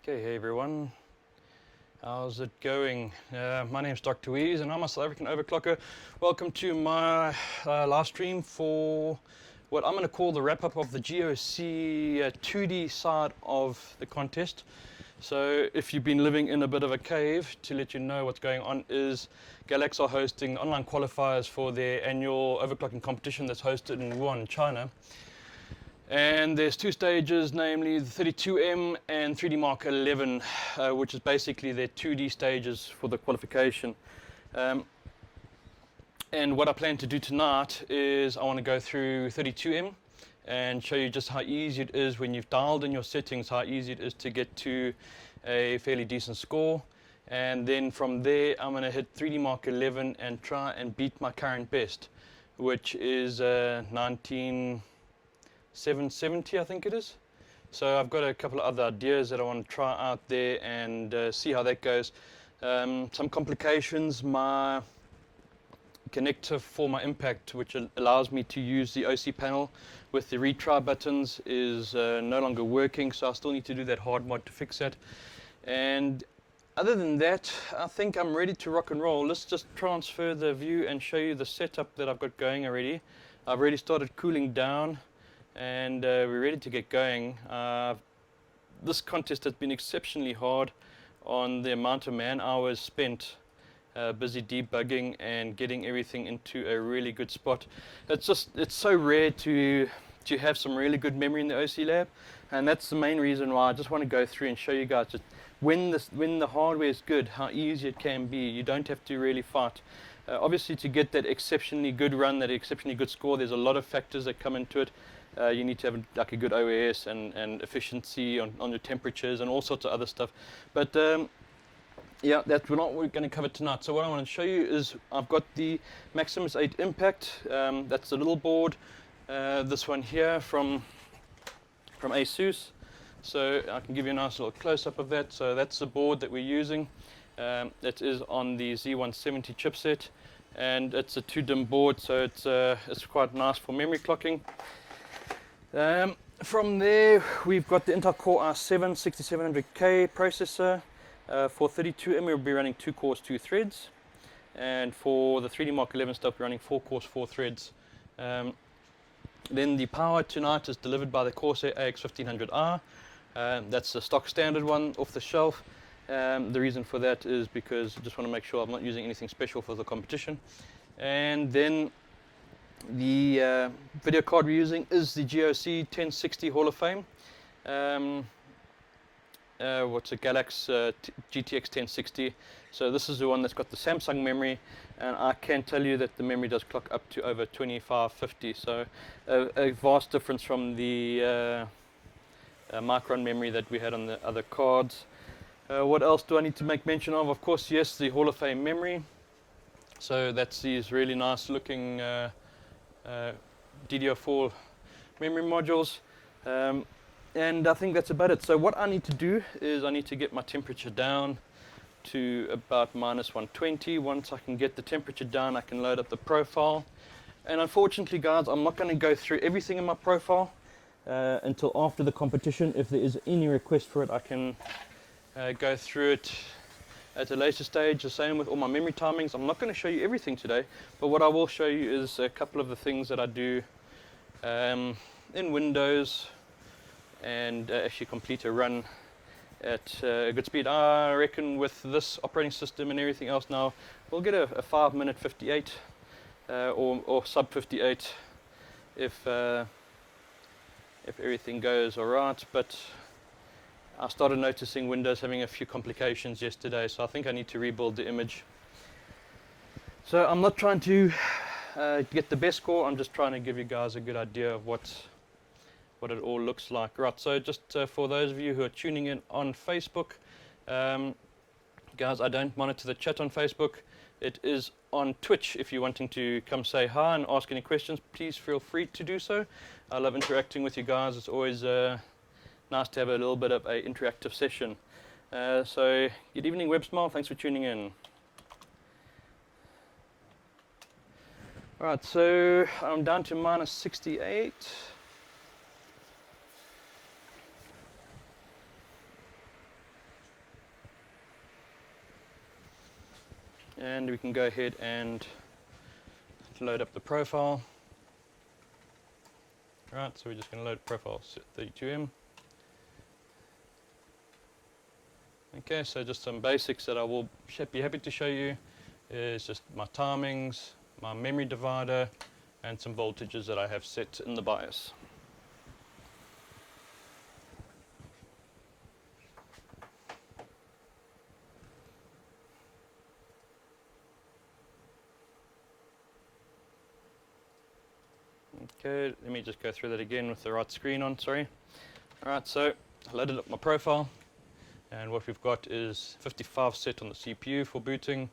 Okay, hey everyone, how's it going? My name's DrWeez and I'm a South African overclocker. Welcome to my live stream for what I'm going to call the wrap up of the GOC 2D side of the contest. So if you've been living in a bit of a cave, to let you know what's going on is Galax are hosting online qualifiers for their annual overclocking competition that's hosted in Wuhan, China. And there's two stages, namely the 32M and 3dMark11, which is basically their 2D stages for the qualification. And what I plan to do tonight is I want to go through 32M and show you just how easy it is when you've dialed in your settings, how easy it is to get to a fairly decent score. And then from there, I'm going to hit 3dMark11 and try and beat my current best, which is 770, I think it is. So I've got a couple of other ideas that I want to try out there and see how that goes. Some complications, my connector for my impact, which allows me to use the OC panel with the retry buttons, is no longer working, so I still need to do that hard mod to fix that. And other than that, I think I'm ready to rock and roll. Let's just transfer the view and show you the setup that I've got going already. I've already started cooling down and we're ready to get going. This contest has been exceptionally hard on the amount of man hours spent busy debugging and getting everything into a really good spot. It's so rare to have some really good memory in the OC lab, and that's the main reason why I just want to go through and show you guys just when the hardware is good, how easy it can be. You don't have to really fight. Obviously, to get that exceptionally good run, that exceptionally good score, there's a lot of factors that come into it. You need to have like a good OS and efficiency on your temperatures and all sorts of other stuff. But yeah, that's not what we're going to cover tonight. So what I want to show you is I've got the Maximus 8 Impact. That's the little board. This one here from ASUS. So I can give you a nice little close-up of that. So that's the board that we're using. That is on the Z170 chipset, and it's a 2-DIMM board, so it's quite nice for memory clocking. From there, we've got the Intel Core i7 6700K processor. For 32M, we'll be running 2 cores, 2 threads. And for the 3dMark11 stuff, we're running 4 cores, 4 threads. Then the power tonight is delivered by the Corsair AX1500R. That's the stock standard one off the shelf. The reason for that is because I just want to make sure I'm not using anything special for the competition. And then the video card we're using is the GOC 1060 Hall of Fame. What's a Galax GTX 1060. So this is the one that's got the Samsung memory, and I can tell you that the memory does clock up to over 2550. So a vast difference from the Micron memory that we had on the other cards. What else do I need to make mention of? Of course, yes, the Hall of Fame memory. So that's these really nice looking DDR4 memory modules. And I think that's about it. So what I need to do is I need to get my temperature down to about -120. Once I can get the temperature down, I can load up the profile. And unfortunately, guys, I'm not going to go through everything in my profile until after the competition. If there is any request for it, I can go through it at a later stage. The same with all my memory timings. I'm not going to show you everything today, but what I will show you is a couple of the things that I do in Windows and actually complete a run at a good speed. I reckon with this operating system and everything else now, we'll get a 5-minute 58 or sub 58 if everything goes alright. But I started noticing Windows having a few complications yesterday, so I think I need to rebuild the image. So I'm not trying to get the best score, I'm just trying to give you guys a good idea of what it all looks like. Right, so just for those of you who are tuning in on Facebook, guys, I don't monitor the chat on Facebook. It is on Twitch. If you're wanting to come say hi and ask any questions, please feel free to do so. I love interacting with you guys. It's always nice to have a little bit of an interactive session. So, good evening, WebSmile. Thanks for tuning in. Alright, so I'm down to -68. and we can go ahead and load up the profile. Right, so we're just going to load profile 32M. Okay, so just some basics that I will be happy to show you is just my timings, my memory divider, and some voltages that I have set in the BIOS. Okay, let me just go through that again with the right screen on, sorry. Alright, so I loaded up my profile, and what we've got is 55 set on the CPU for booting,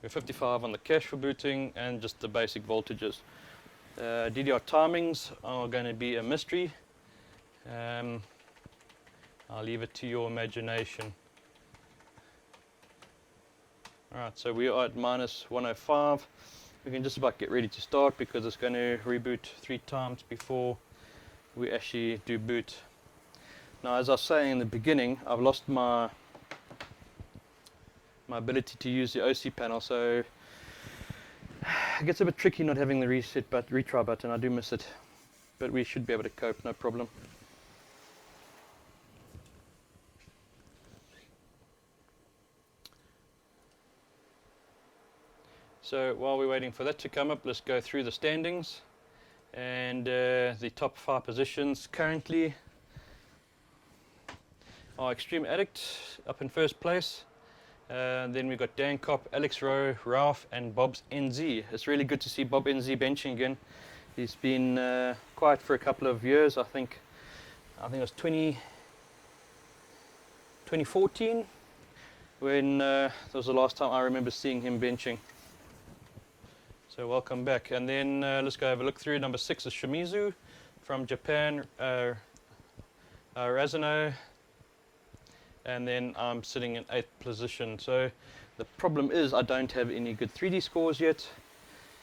we have 55 on the cache for booting, and just the basic voltages. DDR timings are going to be a mystery. I'll leave it to your imagination. Alright, so we are at minus 105. We can just about get ready to start because it's going to reboot 3 times before we actually do boot. Now, as I was saying in the beginning, I've lost my ability to use the OC panel, so it gets a bit tricky not having the retry button. I do miss it, but we should be able to cope, no problem. So while we're waiting for that to come up, let's go through the standings and the top 5 positions currently are Extreme Addict up in first place. Then we've got Dan Kopp, Alex Rowe, Ralph, and Bob's NZ. It's really good to see Bob NZ benching again. He's been quiet for a couple of years. I think it was 2014 when that was the last time I remember seeing him benching. So welcome back. And then let's go have a look through. Number 6 is Shimizu from Japan, Razano. And then I'm sitting in 8th position. So the problem is I don't have any good 3D scores yet,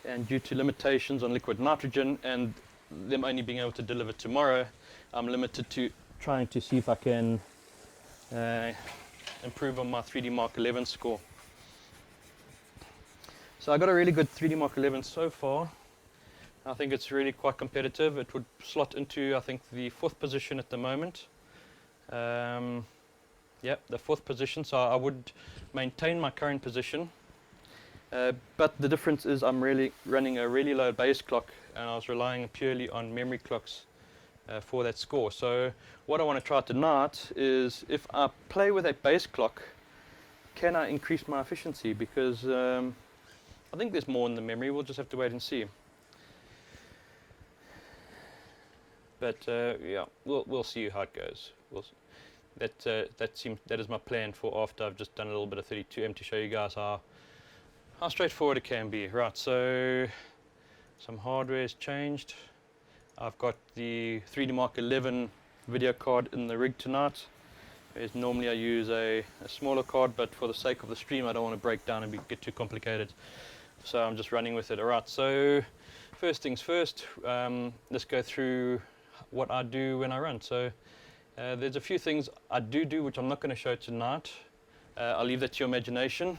and due to limitations on liquid nitrogen and them only being able to deliver tomorrow, I'm limited to trying to see if I can improve on my 3dMark11 score. So I got a really good 3dMark11 so far. I think it's really quite competitive. It would slot into, I think, the 4th position at the moment. Yep, the 4th position, so I would maintain my current position. But the difference is I'm really running a really low base clock, and I was relying purely on memory clocks for that score. So what I want to try tonight is, if I play with a base clock, can I increase my efficiency? Because I think there's more in the memory. We'll just have to wait and see. But yeah, we'll see how it goes. That is my plan for after I've just done a little bit of 32M to show you guys how straightforward it can be. Right, so some hardware has changed. I've got the 3dMark11 video card in the rig tonight. Whereas normally I use a smaller card, but for the sake of the stream I don't want to break down and get too complicated. So I'm just running with it. Alright, so first things first, let's go through what I do when I run. So there's a few things I do which I'm not going to show tonight. I'll leave that to your imagination.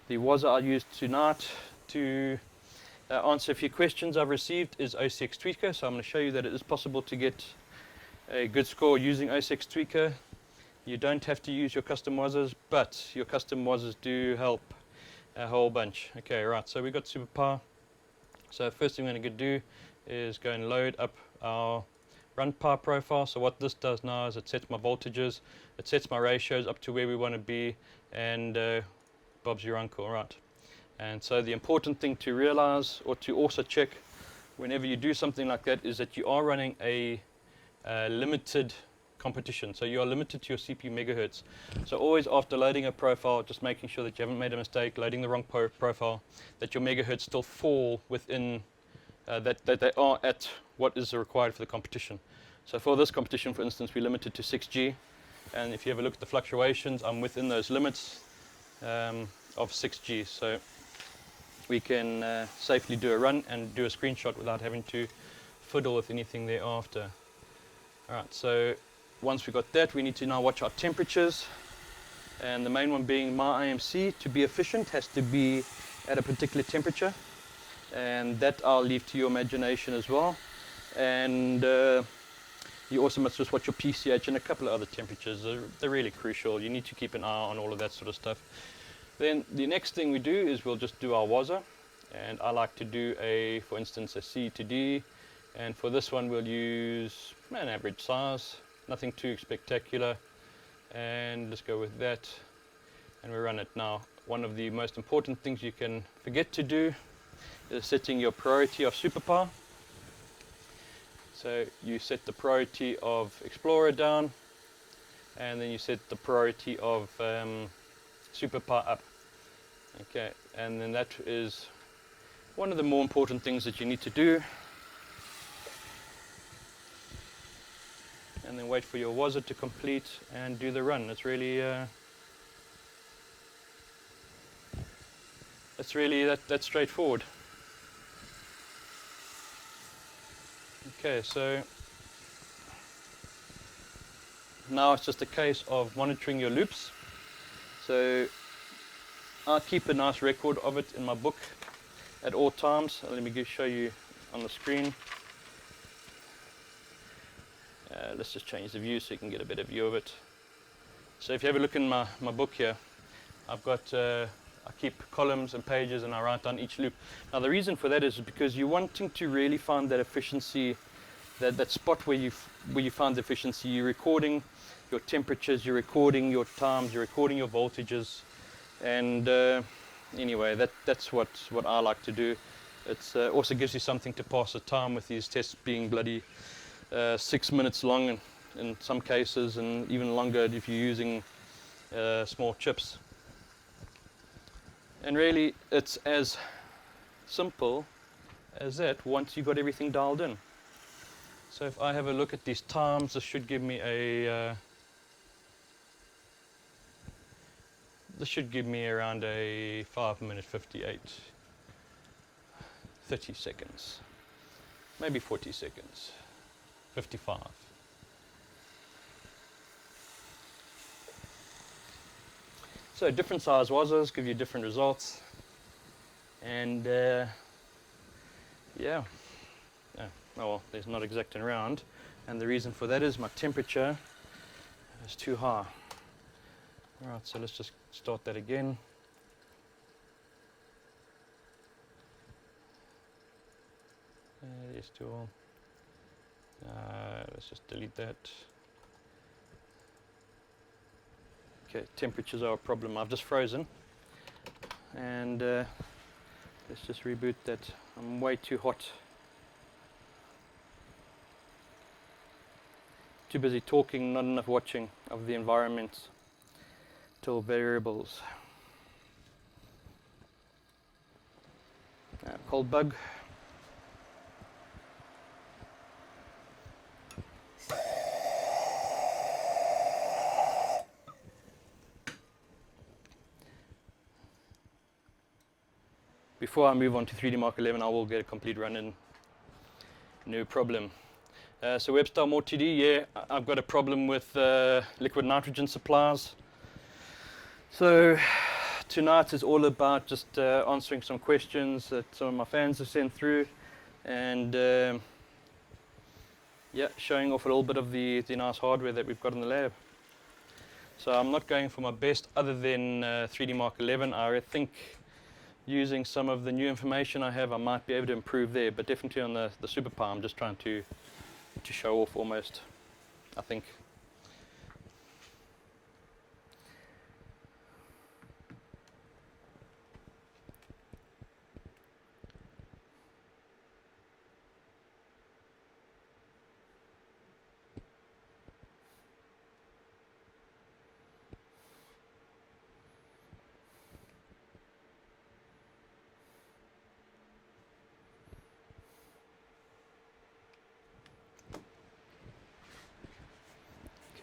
The wazza I used tonight to answer a few questions I've received is OCX Tweaker. So I'm going to show you that it is possible to get a good score using OCX Tweaker. You don't have to use your custom wazzas, but your custom wazzas do help a whole bunch. Okay, right, so we've got SuperPi. So first thing we're going to do is go and load up our run pi profile. So what this does now is it sets my voltages, it sets my ratios up to where we want to be, and Bob's your uncle, right? And so the important thing to realize, or to also check whenever you do something like that, is that you are running a limited competition. So you are limited to your CPU megahertz. So always after loading a profile, just making sure that you haven't made a mistake loading the wrong profile, that your megahertz still fall within that they are at what is required for the competition. So for this competition, for instance, we limited to 6G, and if you have a look at the fluctuations, I'm within those limits of 6G. So we can safely do a run and do a screenshot without having to fiddle with anything thereafter. Alright, so once we've got that, we need to now watch our temperatures, and the main one being my IMC, to be efficient, has to be at a particular temperature, and that I'll leave to your imagination as well. And you also must just watch your PCH and a couple of other temperatures. They're really crucial. You need to keep an eye on all of that sort of stuff. Then the next thing we do is we'll just do our WASA, and I like to do for instance, a C to D, and for this one we'll use an average size, nothing too spectacular, and let's go with that, and we run it now. One of the most important things you can forget to do is setting your priority of SuperPi. So you set the priority of Explorer down, and then you set the priority of SuperPi up. Okay, and then that is one of the more important things that you need to do. And then wait for your WASA to complete and do the run. It's really that straightforward. Okay, so now it's just a case of monitoring your loops. So I keep a nice record of it in my book at all times. Let me show you on the screen. Let's just change the view so you can get a better view of it. So if you have a look in my book here, I've got I keep columns and pages, and I write down each loop. Now the reason for that is because you're wanting to really find that efficiency, that spot where you find the efficiency. You're recording your temperatures, you're recording your times, you're recording your voltages, and anyway, that's what I like to do. It also gives you something to pass the time with, these tests being bloody 6 minutes long in some cases, and even longer if you're using small chips. And really, it's as simple as that once you've got everything dialed in. So if I have a look at these times, this should give me around a 5-minute 58, 30 seconds, maybe 40 seconds, 55. So different size WASAs give you different results, and yeah, oh well, there's not exact and round, and the reason for that is my temperature is too high. Alright, so let's just start that again. Yes, too all. Let's just delete that. Okay, temperatures are a problem. I've just frozen, and let's just reboot that. I'm way too hot. Too busy talking, not enough watching of the environment. Till variables. Cold bug. Before I move on to 3dMark11, I will get a complete run in. No problem. So WebStyle More TD, yeah, I've got a problem with liquid nitrogen supplies. So tonight is all about just answering some questions that some of my fans have sent through, and yeah, showing off a little bit of the nice hardware that we've got in the lab. So I'm not going for my best other than 3dMark11. I think using some of the new information I have, I might be able to improve there, but definitely on the SuperPi, I'm just trying to show off almost, I think.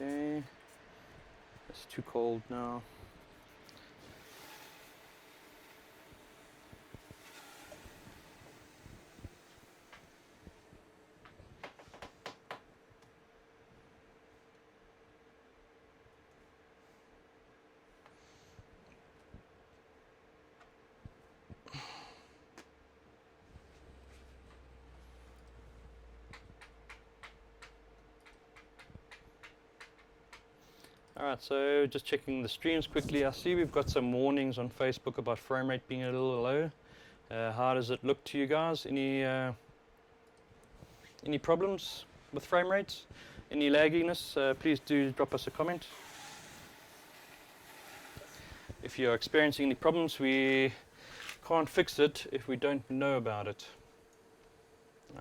Okay, it's too cold now. Alright, so just checking the streams quickly. I see we've got some warnings on Facebook about frame rate being a little low. How does it look to you guys? Any problems with frame rates? Any lagginess? Please do drop us a comment. If you're experiencing any problems, we can't fix it if we don't know about it.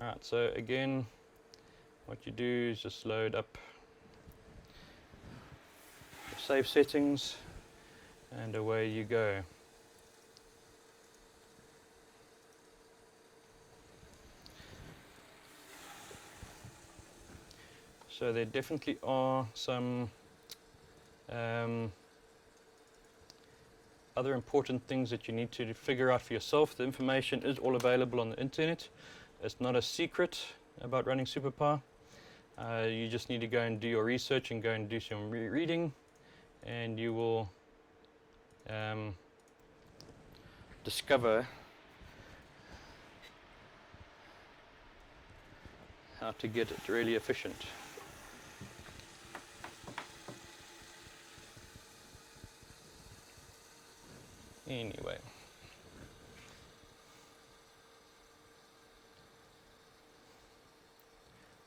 Alright, so again, what you do is just load up save settings and away you go. So there definitely are some other important things that you need to figure out for yourself. The information is all available on the internet. It's not a secret about running SuperPi. You just need to go and do your research and go and do some reading, and you will discover how to get it really efficient. Anyway.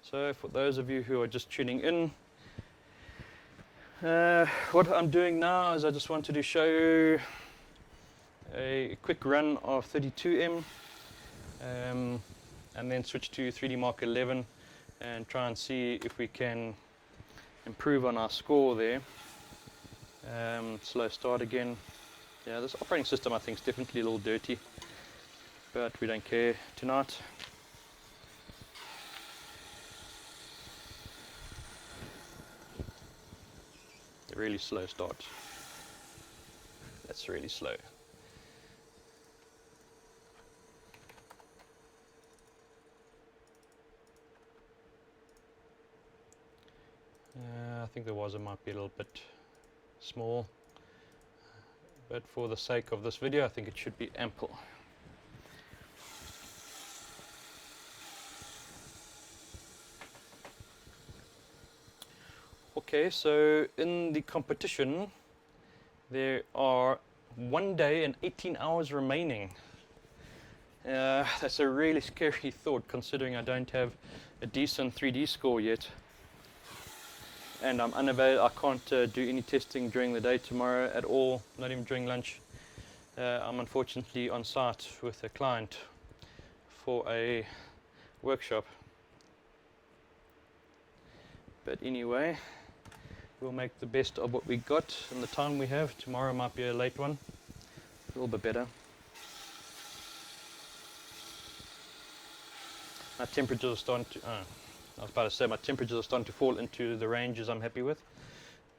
So for those of you who are just tuning in, what I'm doing now is I just wanted to show you a quick run of 32M and then switch to 3dMark11 and try and see if we can improve on our score there. Slow start again. Yeah, this operating system I think is definitely a little dirty, but we don't care tonight. A really slow start. That's really slow. I think the WASA might be a little bit small, but for the sake of this video I think it should be ample. Okay, so in the competition there are 1 day and 18 hours remaining. That's a really scary thought considering I don't have a decent 3D score yet. And I'm unavailable. I can't do any testing during the day tomorrow at all, not even during lunch. I'm unfortunately on site with a client for a workshop. But anyway, we'll make the best of what we got and the time we have. Tomorrow might be a late one, a little bit better. My temperatures are starting to... I was about to say my temperatures are starting to fall into the ranges I'm happy with.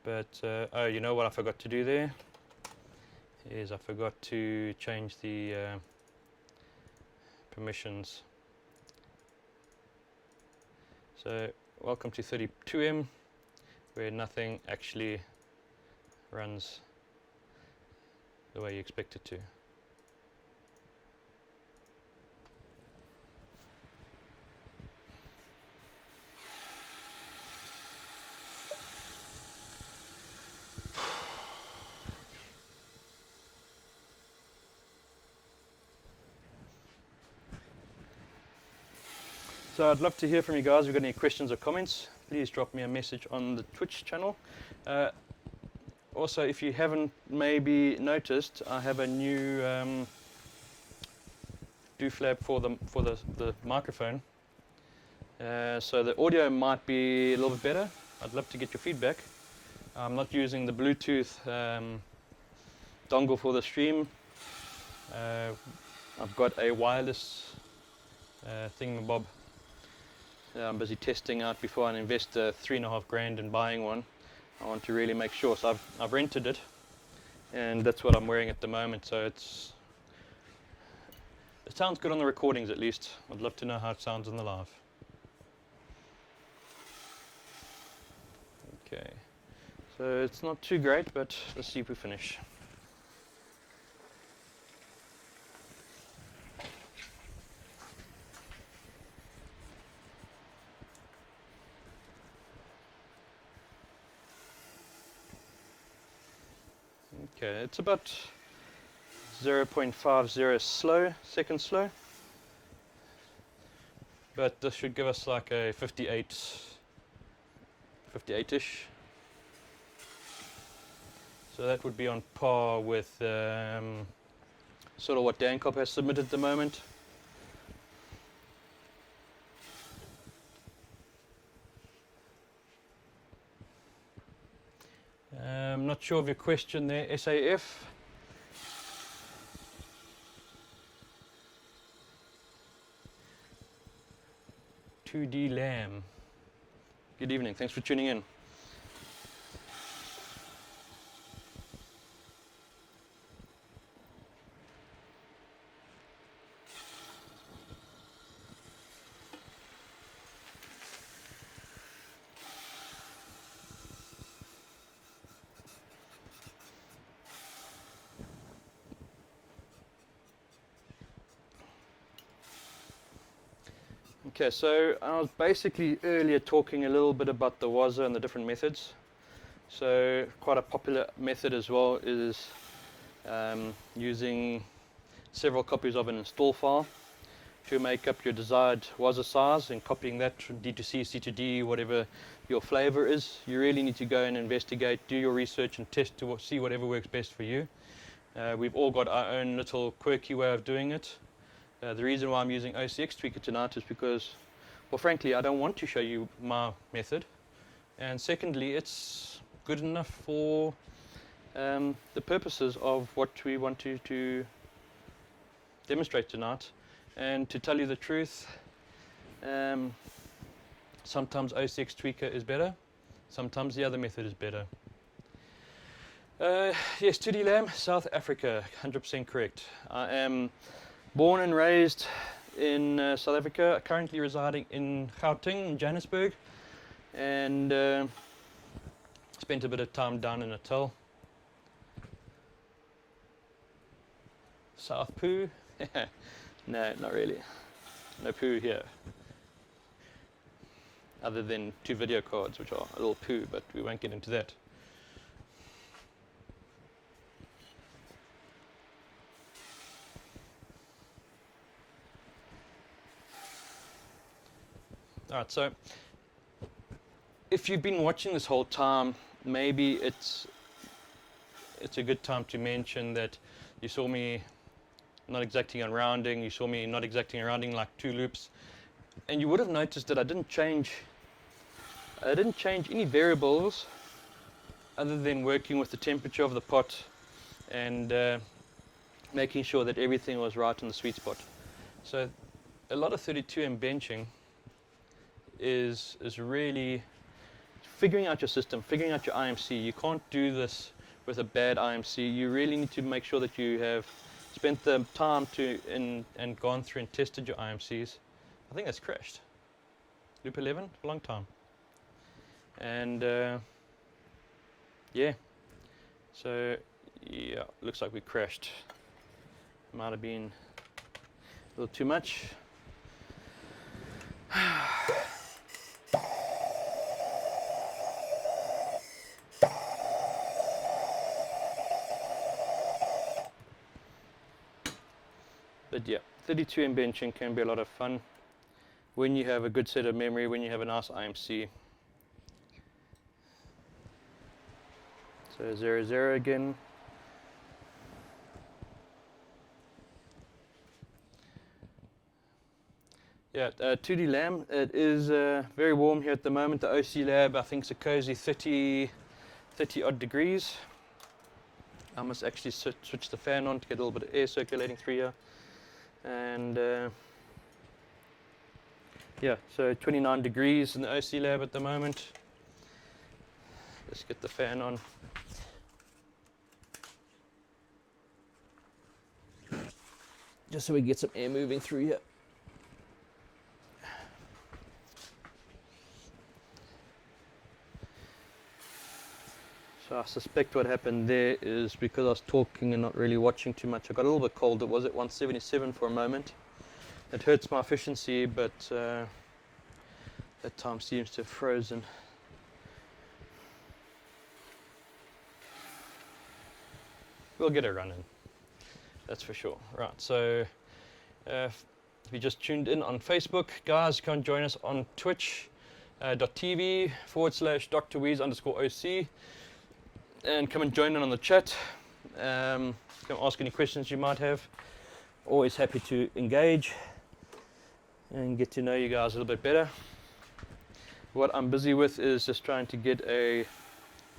But, oh, you know what I forgot to do there? Is I forgot to change the permissions. So, welcome to 32M, where nothing actually runs the way you expect it to. So I'd love to hear from you guys. If you've got any questions or comments, please drop me a message on the Twitch channel. Also, if you haven't maybe noticed, I have a new dooflab for the microphone. So the audio might be a little bit better. I'd love to get your feedback. I'm not using the Bluetooth dongle for the stream. I've got a wireless thingamabob. I'm busy testing out before I invest $3.5 grand in buying one. I want to really make sure. So I've rented it, and that's what I'm wearing at the moment. So it sounds good on the recordings at least. I'd love to know how it sounds on the live. Okay, so it's not too great, but let's see if we finish. Okay, it's about 0.50 seconds slow, but this should give us like a 58-ish. So that would be on par with sort of what Dankop has submitted at the moment. I'm not sure of your question there, SAF. (2dLam). Good evening, thanks for tuning in. Okay, so I was basically earlier talking a little bit about the WASA and the different methods. So quite a popular method as well is using several copies of an install file to make up your desired WASA size and copying that from D to C, C to D, whatever your flavor is. You really need to go and investigate, do your research and test to see whatever works best for you. We've all got our own little quirky way of doing it. The reason why I'm using OCX Tweaker tonight is because, well, frankly, I don't want to show you my method. And secondly, it's good enough for the purposes of what we want to demonstrate tonight. And to tell you the truth, sometimes OCX Tweaker is better, sometimes the other method is better. Yes, 2dLam, South Africa, 100% correct. I am born and raised in South Africa, currently residing in Gauteng, Johannesburg, and spent a bit of time down in Natal. South Poo? No, not really. No poo here. Other than 2 video cards, which are a little poo, but we won't get into that. Alright, so if you've been watching this whole time, maybe it's a good time to mention that you saw me not exacting on rounding, you saw me not exacting on rounding like 2 loops, and you would have noticed that I didn't change any variables other than working with the temperature of the pot and making sure that everything was right in the sweet spot. So a lot of 32M benching is really figuring out your system, figuring out your IMC. You can't do this with a bad IMC. You really need to make sure that you have spent the time and gone through and tested your IMCs. I think that's crashed. Loop 11 for a long time. And yeah, so yeah, looks like we crashed. Might have been a little too much. But yeah, 32M benching can be a lot of fun when you have a good set of memory, when you have a nice IMC. So 0, 0 again. Yeah, 2dLam, it is very warm here at the moment. The OC lab, I think, is a cozy 30 odd degrees. I must actually switch the fan on to get a little bit of air circulating through here. And yeah, so 29 degrees in the OC lab at the moment. Let's get the fan on. Just so we get some air moving through here. So I suspect what happened there is because I was talking and not really watching too much, I got a little bit cold. It was at 177 for a moment. It hurts my efficiency, but that time seems to have frozen. we'll get a run in. That's for sure. Right, so if you just tuned in on Facebook, guys, come join us on twitch.tv/DrWeez_OC and come and join in on the chat. Come ask any questions you might have. Always happy to engage and get to know you guys a little bit better. What I'm busy with is just trying to get a,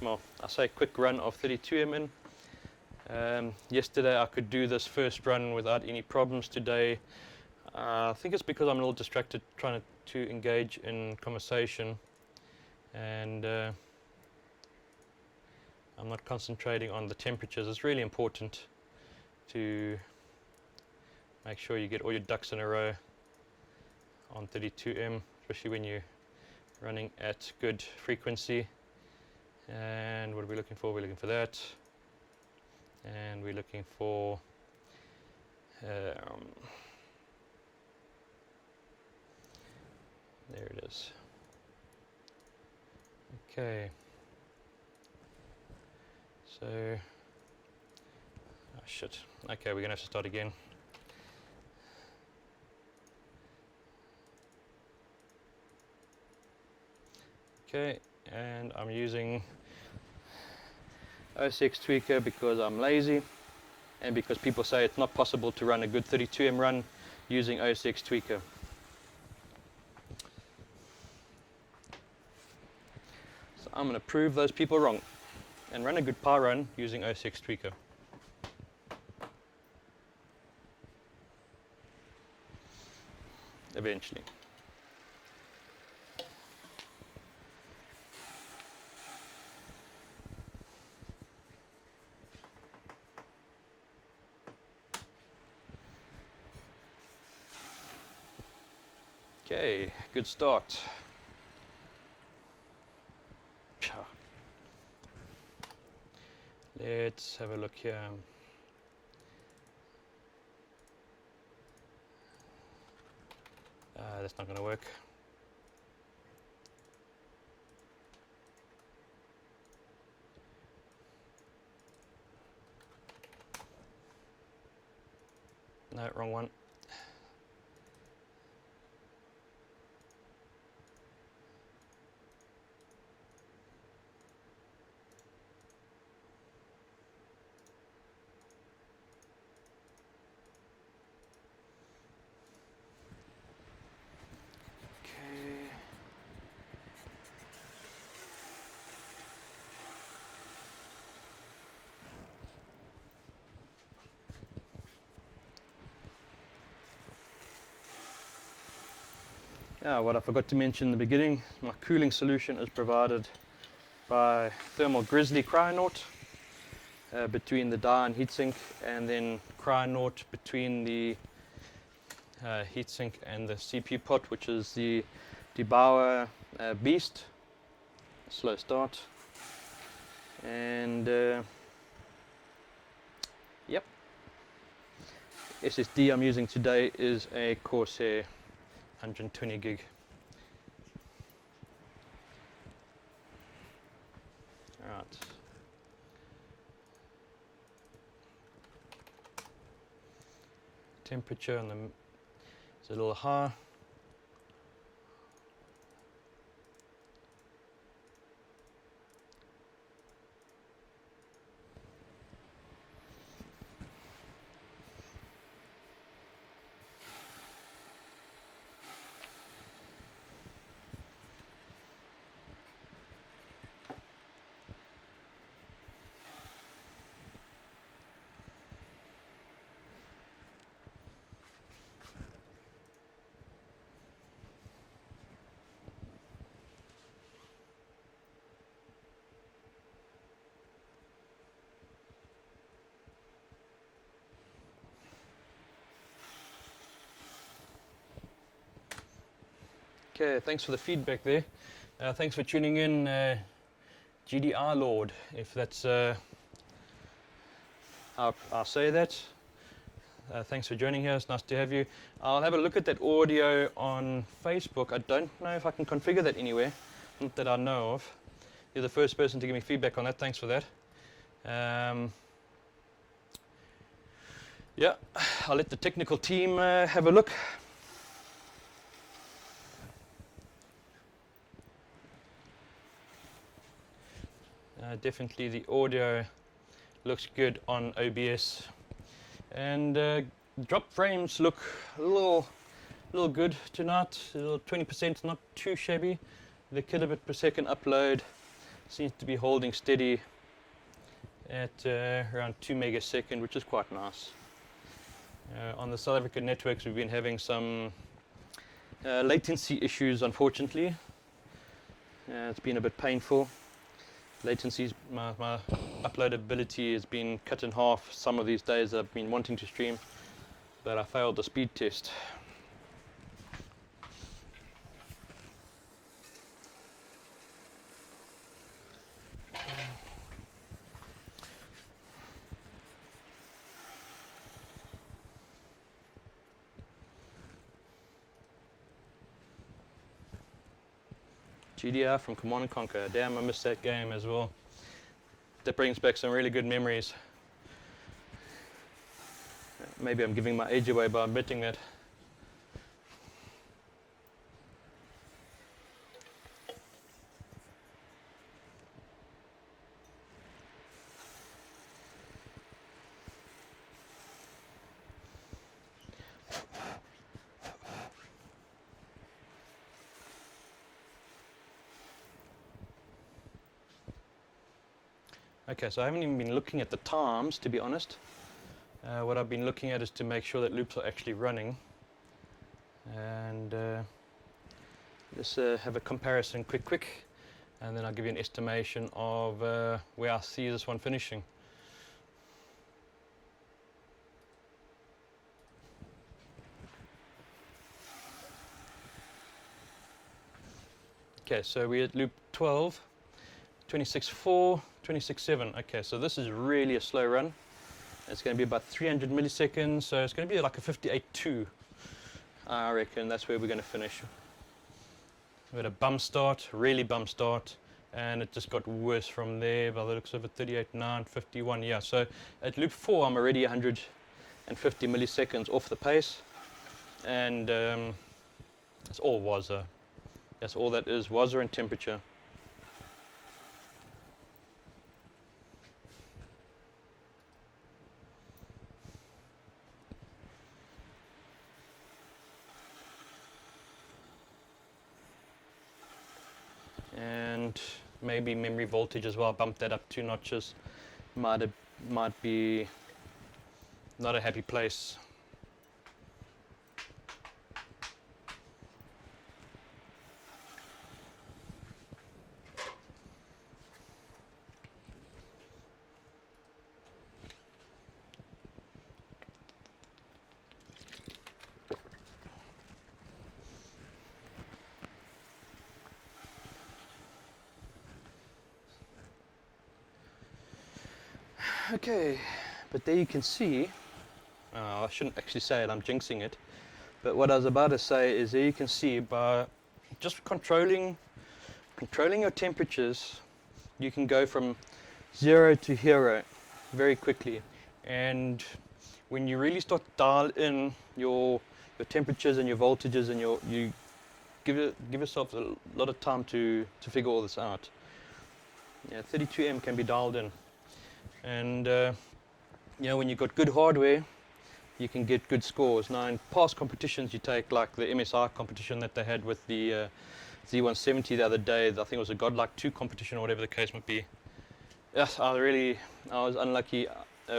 well, I say quick run of 32M in. Yesterday I could do this first run without any problems. Today I think it's because I'm a little distracted trying to engage in conversation, and I'm not concentrating on the temperatures. It's really important to make sure you get all your ducks in a row on 32M, especially when you're running at good frequency. And what are we looking for? We're looking for that. And we're looking for there it is. Okay. So, oh shit. Okay, we're gonna have to start again. Okay, and I'm using OCX tweaker because I'm lazy and because people say it's not possible to run a good 32M run using OCX tweaker. So I'm going to prove those people wrong and run a good Pi run using OCX tweaker. Eventually. Okay, good start. Let's have a look here. That's not going to work. No, wrong one. What I forgot to mention in the beginning, my cooling solution is provided by Thermal Grizzly Cryonaut between the die and heatsink, and then Cryonaut between the heatsink and the CPU pot, which is the DeBauer Beast. Slow start. And yep, SSD I'm using today is a Corsair 120 gig. Alright. Temperature on the is a little high. Okay, thanks for the feedback there. Thanks for tuning in, GDR Lord, if that's how I say that. Thanks for joining here, it's nice to have you. I'll have a look at that audio on Facebook. I don't know if I can configure that anywhere, not that I know of. You're the first person to give me feedback on that, thanks for that. Yeah, I'll let the technical team have a look. Definitely the audio looks good on OBS, and drop frames look a little good tonight. A little 20%, not too shabby. The kilobit per second upload seems to be holding steady at around 2 megasecond, which is quite nice. On the South African networks, we've been having some latency issues, unfortunately. It's been a bit painful. Latencies, my uploadability has been cut in half some of these days. I've been wanting to stream, but I failed the speed test. GDR from Command & Conquer. Damn, I missed that game as well. That brings back some really good memories. Maybe I'm giving my age away by admitting that. Okay, so I haven't even been looking at the times, to be honest. What I've been looking at is to make sure that loops are actually running. And let's have a comparison quick, and then I'll give you an estimation of where I see this one finishing. Okay, so we're at loop 12, 26.4, 26.7. Okay, so this is really a slow run. It's going to be about 300 milliseconds, so it's going to be like a 58.2. I reckon that's where we're going to finish. We had a bum start, really bum start, and it just got worse from there by the looks of it. 38.9, 51. Yeah, so at loop 4 I'm already 150 milliseconds off the pace, and that's all WASA. That's all that is, WASA and temperature. And maybe memory voltage as well. Bump that up 2 notches. Might be not a happy place. Okay, but there you can see, I shouldn't actually say it, I'm jinxing it, but what I was about to say is there you can see by just controlling your temperatures, you can go from 0 to hero very quickly. And when you really start to dial in your temperatures and your voltages, and you give yourself a lot of time to figure all this out. Yeah, 32M can be dialed in. And you know, when you've got good hardware, you can get good scores. Now, in past competitions, you take like the MSI competition that they had with the Z170 the other day. I think it was a Godlike 2 competition or whatever the case might be. Yes, I was unlucky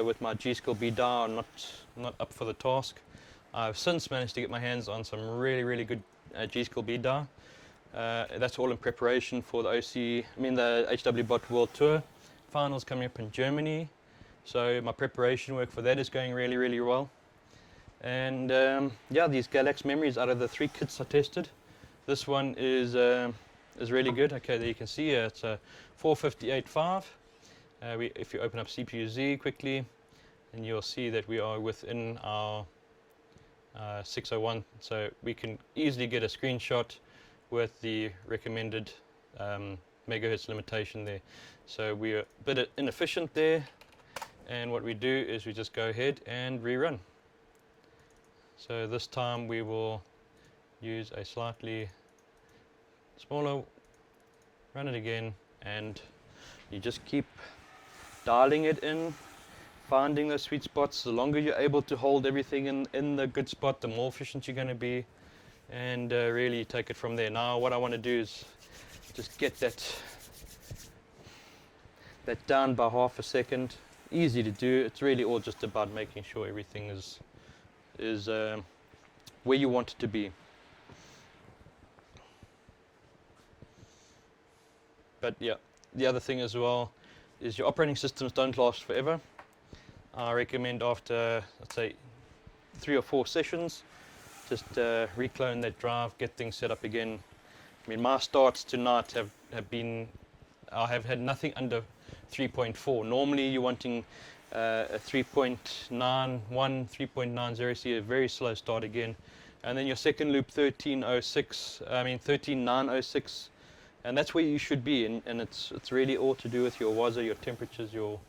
with my G-Skill B-Die. I'm not up for the task. I've since managed to get my hands on some really good G-Skill B-Die. That's all in preparation for the the HW Bot World Tour finals coming up in Germany. So my preparation work for that is going really well. And yeah, these Galax memories, out of the 3 kits I tested, this one is really good. Okay, there you can see it's a 458.5. If you open up CPU-Z quickly, and you'll see that we are within our 601, so we can easily get a screenshot with the recommended megahertz limitation there. So we're a bit inefficient there, and what we do is we just go ahead and rerun. So this time we will use a slightly smaller, run it again, and you just keep dialing it in, finding those sweet spots. The longer you're able to hold everything in the good spot, the more efficient you're going to be, and really take it from there. Now what I want to do is just get that down by half a second. Easy to do. It's really all just about making sure everything is where you want it to be. But yeah, the other thing as well is your operating systems don't last forever. I recommend after, let's say, 3 or 4 sessions, just reclone that drive, get things set up again. I mean, my starts tonight have been, I have had nothing under 3.4. Normally you're wanting a 3.91, 3.90, see a very slow start again. And then your second loop 13.906, and that's where you should be. And it's really all to do with your waza, your temperatures, your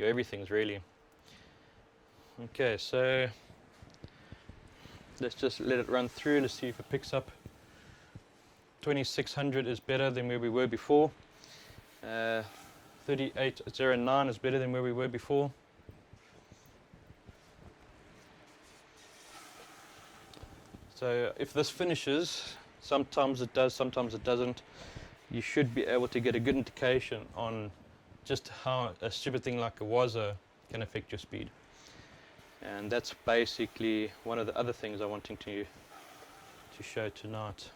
everything's really. Okay, so let's just let it run through. Let's see if it picks up. 2600 is better than where we were before. 3809 is better than where we were before. So if this finishes, sometimes it does, sometimes it doesn't, you should be able to get a good indication on just how a stupid thing like a waza can affect your speed. And that's basically one of the other things I'm wanting to show tonight.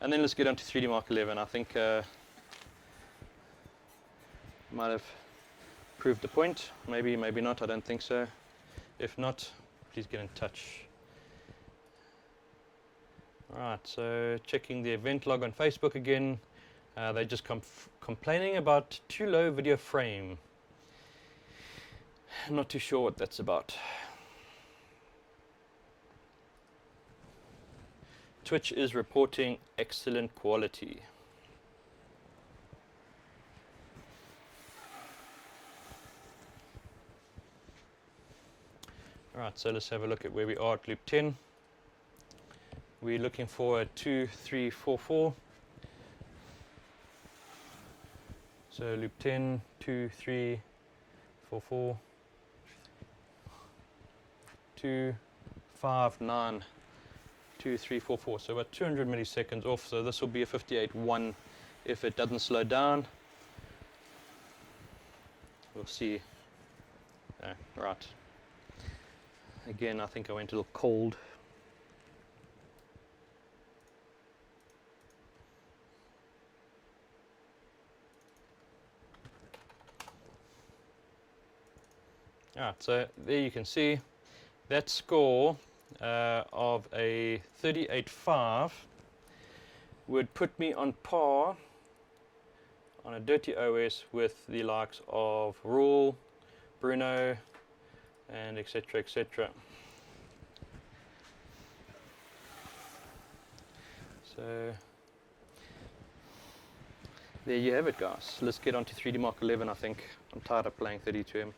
And then let's get on to 3dMark11. I think might have proved the point. Maybe, maybe not. I don't think so. If not, please get in touch. Alright, so checking the event log on Facebook again. They just complaining about too low video frame. Not too sure what that's about. Twitch is reporting excellent quality. Alright, so let's have a look at where we are at loop 10. We're looking for a 2, 3, 4, 4. So loop 10, 2, 3, 4, 4. 2, 5, 9, 2, 3, 4, 4. So about 200 milliseconds off. So this will be a 58.1 if it doesn't slow down. We'll see. Right. Again, I think I went a little cold. Alright, so there you can see that score of a 38.5 would put me on par on a dirty OS with the likes of Rule, Bruno, and etc. etc. So there you have it, guys. Let's get on to 3dMark11. I think I'm tired of playing 32M.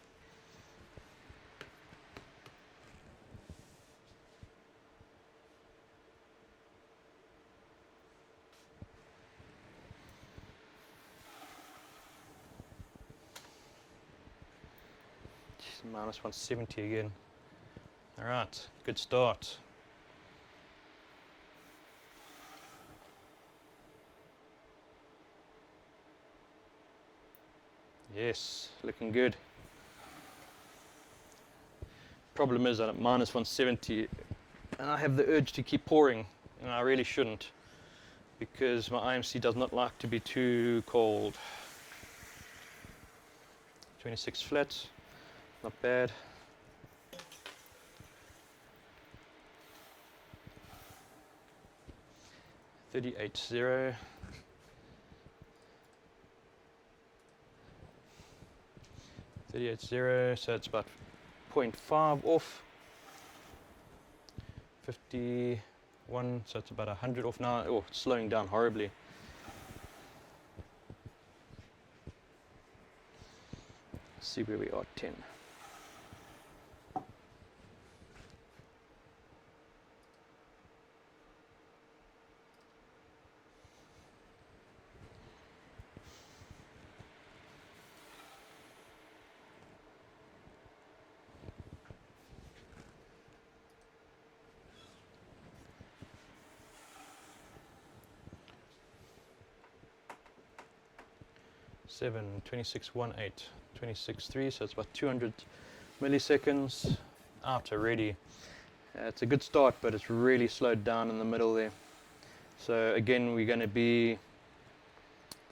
Minus 170 again. Alright, good start. Yes, looking good. Problem is that at minus 170 and I have the urge to keep pouring, and I really shouldn't, because my IMC does not like to be too cold. 26 flat. Not bad. $38.0. $38.0, so it's about 0.5 off. 51, so it's about 100 off now. Oh, it's slowing down horribly. see where we are. 10. Seven, 26.18, 26.3, so it's about 200 milliseconds out already. It's a good start, but it's really slowed down in the middle there. So again, we're going to be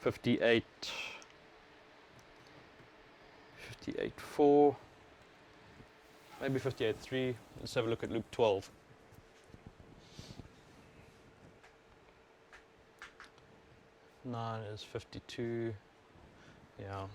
58.4, maybe 58.3. Let's have a look at loop 12. Nine is 52. Yeah.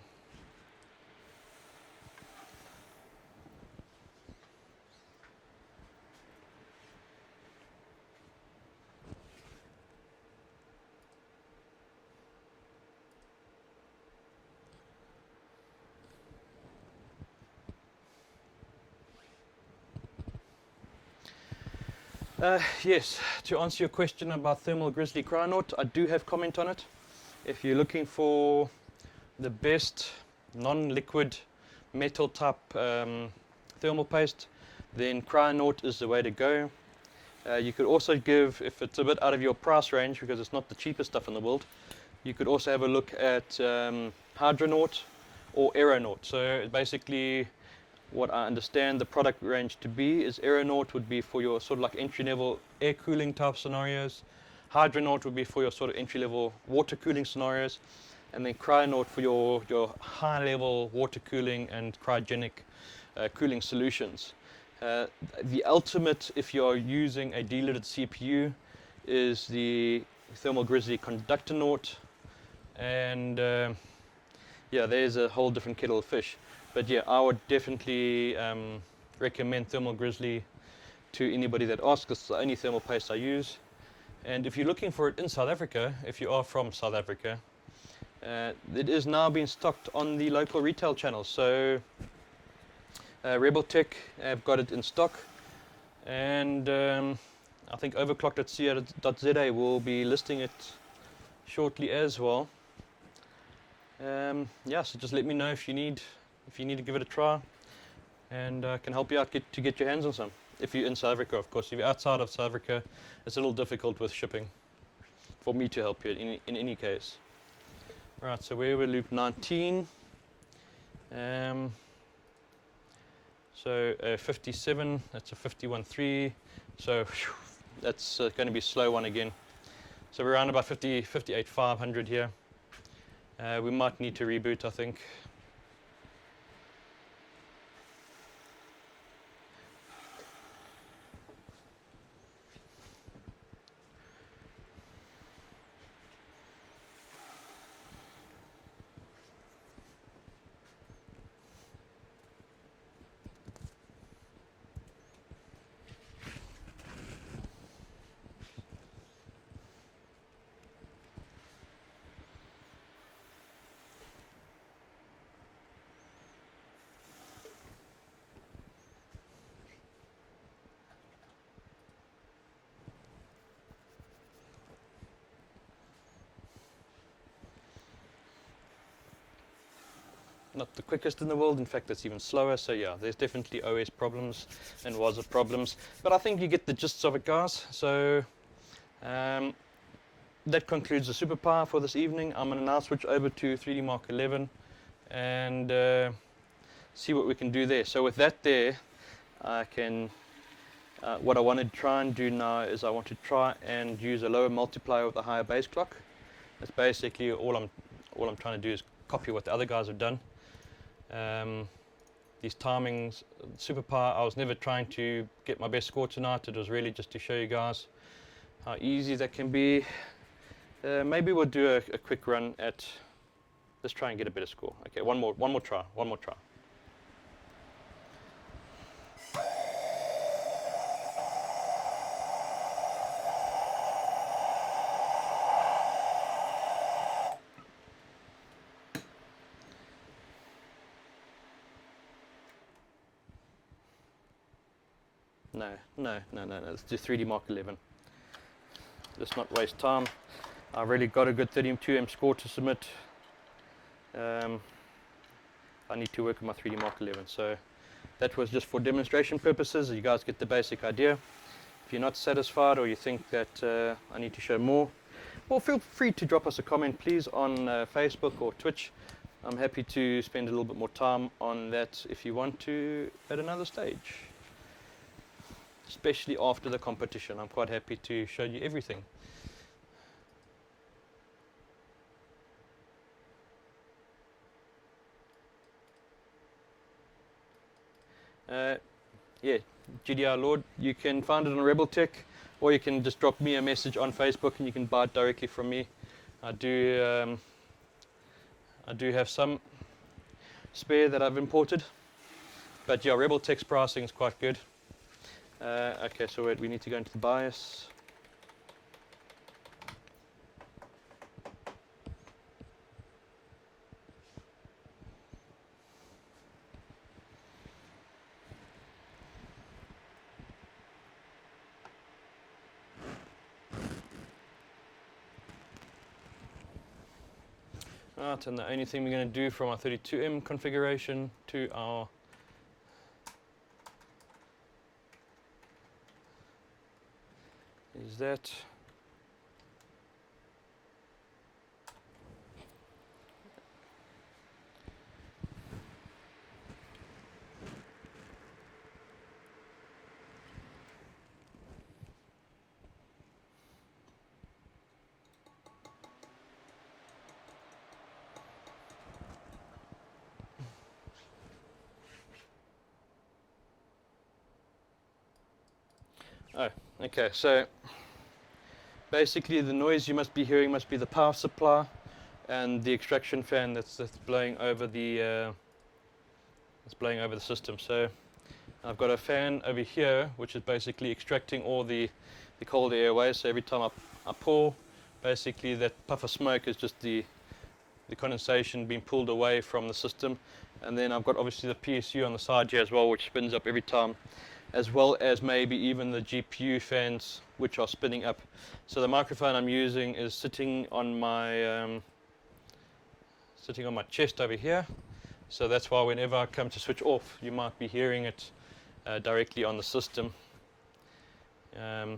Yes, to answer your question about Thermal Grizzly Crynaut, I do have comment on it. If you're looking for the best non-liquid metal type thermal paste, then Crynaut is the way to go. You could also give, if it's a bit out of your price range, because it's not the cheapest stuff in the world, you could also have a look at Hydronaut or Aeronaut. So basically, what I understand the product range to be is Aeronaut would be for your sort of like entry-level air cooling type scenarios. Hydronaut would be for your sort of entry-level water cooling scenarios. And then Crynaut for your high-level water cooling and cryogenic cooling solutions. The ultimate, if you're using a delidded CPU, is the Thermal Grizzly Conductonaut. And yeah, there's a whole different kettle of fish. But yeah, I would definitely recommend Thermal Grizzly to anybody that asks. It's the only thermal paste I use. And if you're looking for it in South Africa, if you are from South Africa, it is now being stocked on the local retail channels. So Rebel Tech have got it in stock, and I think Overclock.co.za will be listing it shortly as well. Yeah, so just let me know if you need to give it a try, and I can help you out to get your hands on some. If you're in South Africa, of course. If you're outside of South Africa, it's a little difficult with shipping for me to help you in any case. Right, so where we're loop 19. So 57, that's a 51.3. So whew, that's going to be a slow one again. So we're around about 58,500 here. We might need to reboot, I think. Not the quickest in the world, in fact it's even slower, so yeah, there's definitely OS problems and WASD problems, but I think you get the gist of it, guys. So that concludes the SuperPi for this evening. I'm going to now switch over to 3dMark11 and see what we can do there. So with that there, I can, what I want to try and do now is I want to try and use a lower multiplier with a higher base clock. That's basically all I'm trying to do is copy what the other guys have done. These timings, SuperPi, I was never trying to get my best score tonight. It was really just to show you guys how easy that can be. Maybe we'll do a quick run at, let's try and get a better score. Okay, one more try. No. Let's do 3dMark11. Let's not waste time. I've really got a good 32M score to submit. I need to work on my 3dMark11. So that was just for demonstration purposes. You guys get the basic idea. If you're not satisfied or you think that I need to show more, well, feel free to drop us a comment, please, on Facebook or Twitch. I'm happy to spend a little bit more time on that if you want to at another stage. Especially after the competition. I'm quite happy to show you everything. Yeah, GDR Lord, you can find it on Rebel Tech, or you can just drop me a message on Facebook and you can buy it directly from me. I do have some spare that I've imported, but yeah, Rebel Tech's pricing is quite good. Okay, so wait, we need to go into the BIOS. Right, and the only thing we're going to do from our 32M configuration to our is that oh, okay, so basically the noise you must be hearing must be the power supply and the extraction fan that's blowing over the system. So I've got a fan over here which is basically extracting all the cold air away. So every time I pour, basically that puff of smoke is just the condensation being pulled away from the system. And then I've got obviously the PSU on the side here as well, which spins up every time, as well as maybe even the GPU fans which are spinning up. So the microphone I'm using is sitting on my chest over here. So that's why whenever I come to switch off, you might be hearing it directly on the system. I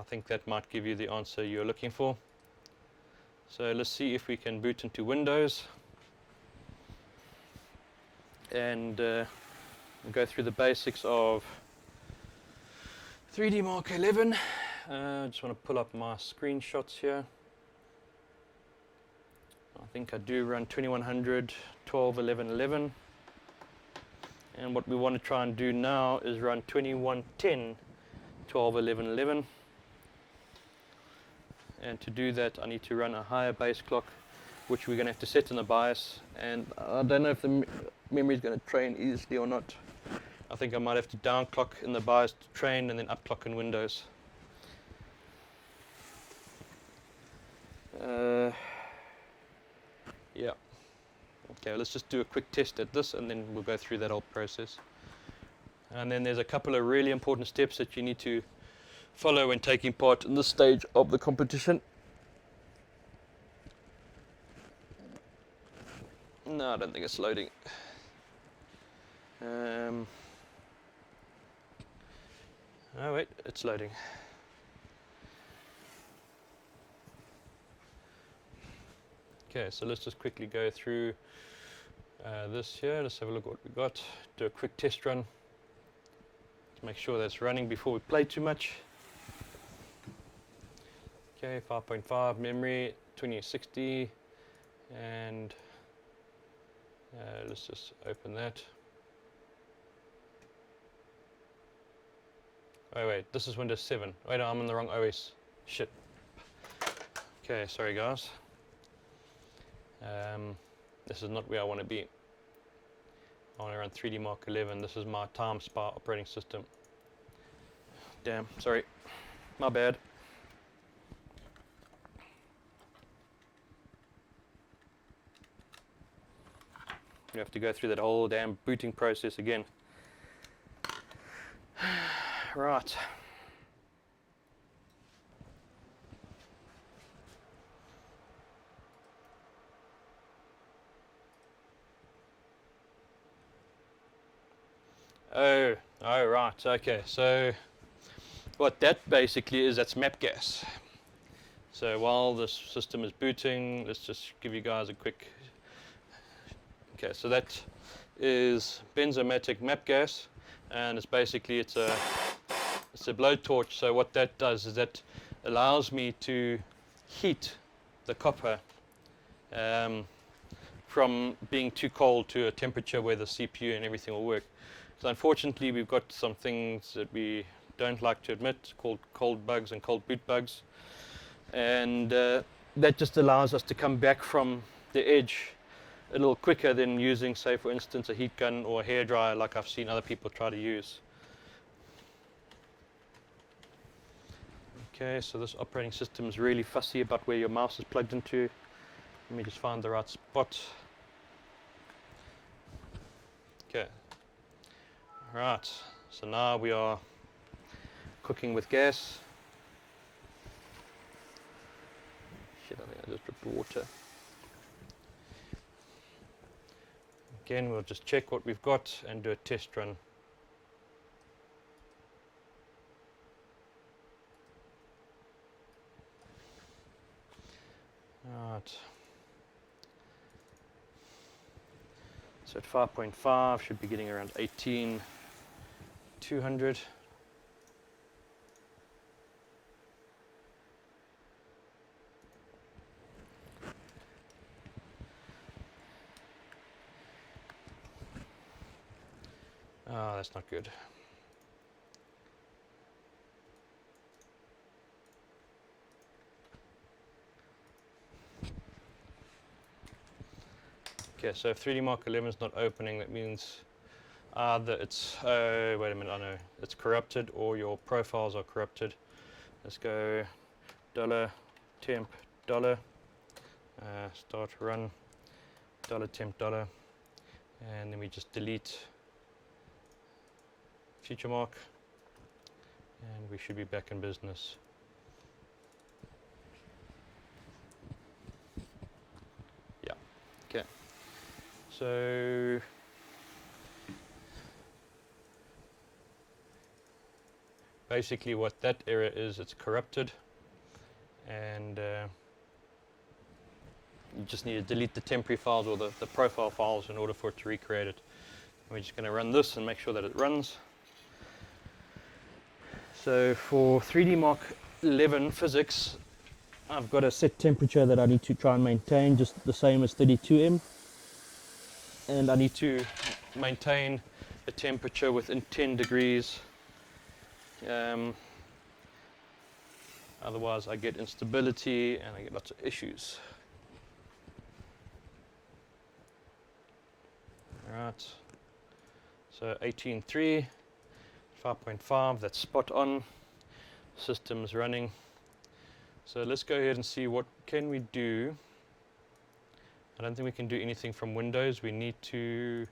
think that might give you the answer you're looking for. So let's see if we can boot into Windows and go through the basics of 3dMark11. I just want to pull up my screenshots here. I think I do run 2100, 12, 11, 11. And what we want to try and do now is run 2110, 12, 11, 11. And to do that, I need to run a higher base clock, which we're going to have to set in the BIOS. And I don't know if the memory is going to train easily or not. I think I might have to downclock in the BIOS to train and then upclock in Windows. Yeah. Okay, let's just do a quick test at this and then we'll go through that whole process. And then there's a couple of really important steps that you need to follow when taking part in this stage of the competition. No, I don't think it's loading. Oh wait, it's loading. Okay, so let's just quickly go through this here. Let's have a look at what we got. Do a quick test run to make sure that's running before we play too much. Okay, 5.5 memory, 2060, and let's just open that. Oh wait, this is Windows 7. Wait, no, I'm in the wrong OS. Shit. Okay, sorry guys. This is not where I want to be. I want to run 3dMark11. This is my Time Spy operating system. Damn, sorry. My bad. You have to go through that whole damn booting process again. Right. Oh, right, okay. So what that basically is, that's map gas. So while this system is booting, let's just give you guys a quick. Okay, so that is benzomatic map gas, and it's basically it's a blowtorch. So what that does is that allows me to heat the copper from being too cold to a temperature where the CPU and everything will work. So unfortunately, we've got some things that we don't like to admit, called cold bugs and cold boot bugs, and that just allows us to come back from the edge a little quicker than using, say, for instance, a heat gun or a hairdryer like I've seen other people try to use. Okay, so this operating system is really fussy about where your mouse is plugged into. Let me just find the right spot. Okay. Right, so now we are cooking with gas. Shit, I think I just dripped water. Again, we'll just check what we've got and do a test run. Right. So at 5.5 should be getting around 18,200. Oh, that's not good. Okay, so if 3dMark11 is not opening, that means either it's, oh, wait a minute, I know, it's corrupted or your profiles are corrupted. Let's go $temp, start run, $temp, and then we just delete future mark, and we should be back in business. Yeah, okay. So basically what that error is, it's corrupted, and you just need to delete the temporary files or the profile files in order for it to recreate it. We're just going to run this and make sure that it runs. So for 3dMark11 physics, I've got a set temperature that I need to try and maintain, just the same as 32M. And I need to maintain a temperature within 10 degrees. Otherwise I get instability and I get lots of issues. Alright, so 18.3, 5.5, that's spot on. System's running. So let's go ahead and see what can we do. I don't think we can do anything from Windows. We need to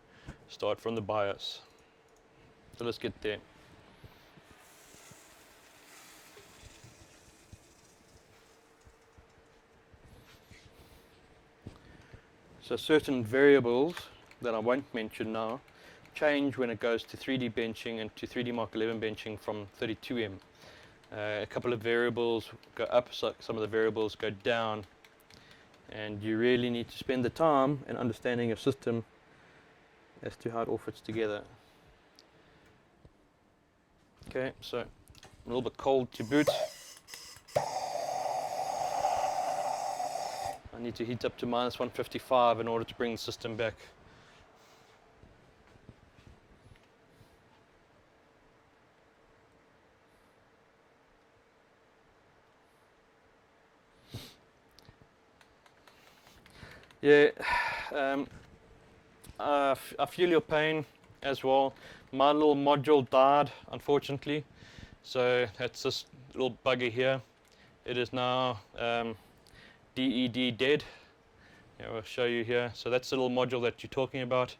start from the BIOS. So let's get there. So certain variables that I won't mention now change when it goes to 3D benching and to 3dMark11 benching from 32M. A couple of variables go up, so some of the variables go down, and you really need to spend the time in understanding your system as to how it all fits together. Okay, so a little bit cold to boot. I need to heat up to minus 155 in order to bring the system back. Yeah, I feel your pain as well. My little module died, unfortunately, so that's this little bugger here. It is now DED dead. Yeah, I'll show you here. So that's the little module that you're talking about.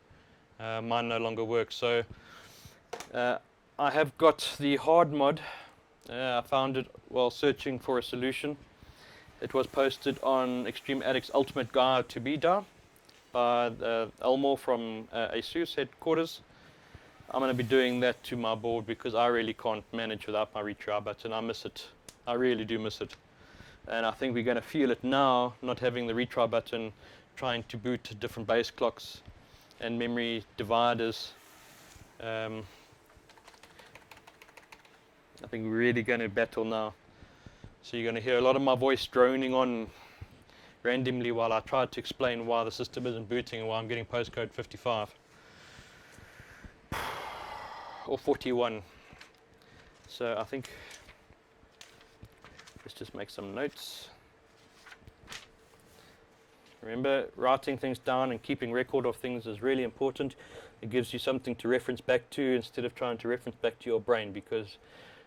Mine no longer works. So I have got the hard mod. I found it while searching for a solution. It was posted on Extreme Addict's Ultimate Guide to B-Die by Elmore from ASUS headquarters. I'm going to be doing that to my board because I really can't manage without my retry button. I miss it. I really do miss it. And I think we're going to feel it now, not having the retry button, trying to boot different base clocks and memory dividers. I think we're really going to battle now. So you're going to hear a lot of my voice droning on randomly while I try to explain why the system isn't booting and why I'm getting postcode 55 or 41. So I think let's just make some notes. Remember, writing things down and keeping record of things is really important. It gives you something to reference back to instead of trying to reference back to your brain, because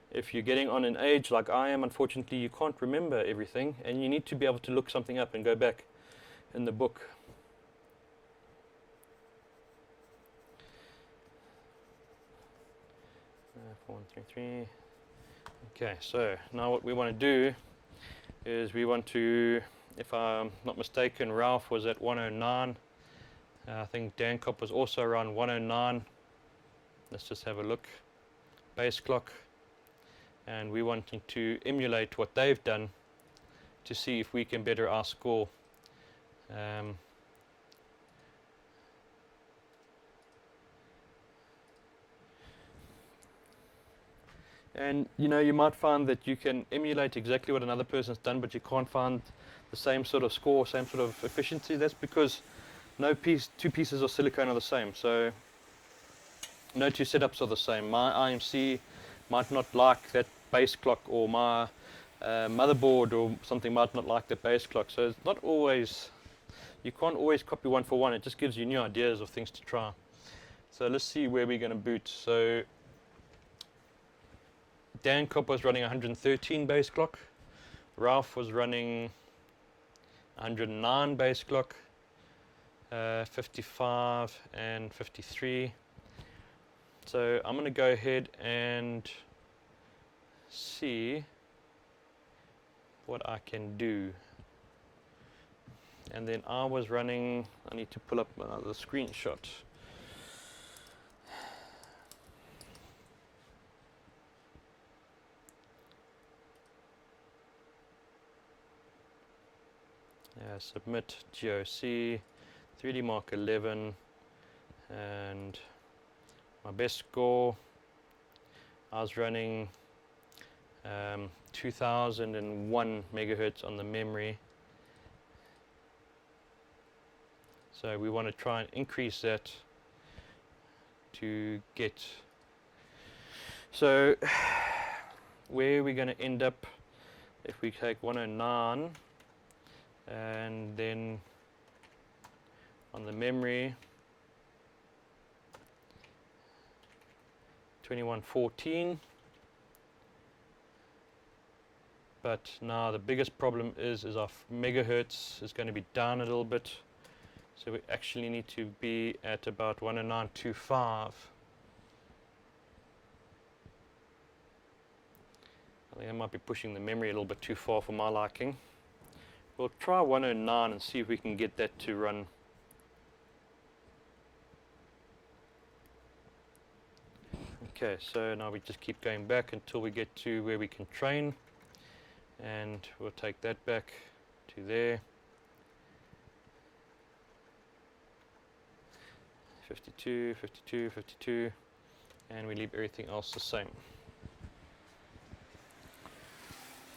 if you're getting on an age like I am, unfortunately, you can't remember everything, and you need to be able to look something up and go back in the book. Four, 1, 3, 3. Okay, so now what we want to do is we want to, if I'm not mistaken, Ralph was at 109. I think Dan Cop was also around 109. Let's just have a look. Base clock. And we're wanting to emulate what they've done to see if we can better our score. And you know, you might find that you can emulate exactly what another person's done, but you can't find the same sort of score, same sort of efficiency. That's because two pieces of silicone are the same. So no two setups are the same. My IMC might not like that base clock, or my motherboard or something might not like that base clock. So it's not always, you can't always copy one for one. It just gives you new ideas of things to try. So let's see where we're going to boot. So Dan Cop was running 113 base clock. Ralph was running 109 base clock, 55 and 53. So I'm going to go ahead and see what I can do. And then I was running, I need to pull up another screenshot. Submit GOC, 3dMark11, and my best score, I was running 2001 megahertz on the memory. So we want to try and increase that to get, so where are we going to end up if we take 109 and then on the memory 2114. But now the biggest problem is our megahertz is going to be down a little bit, so we actually need to be at about 10925. I think I might be pushing the memory a little bit too far for my liking. We'll try 109 and see if we can get that to run. Okay, so now we just keep going back until we get to where we can train, and we'll take that back to there. 52, 52, 52, and we leave everything else the same.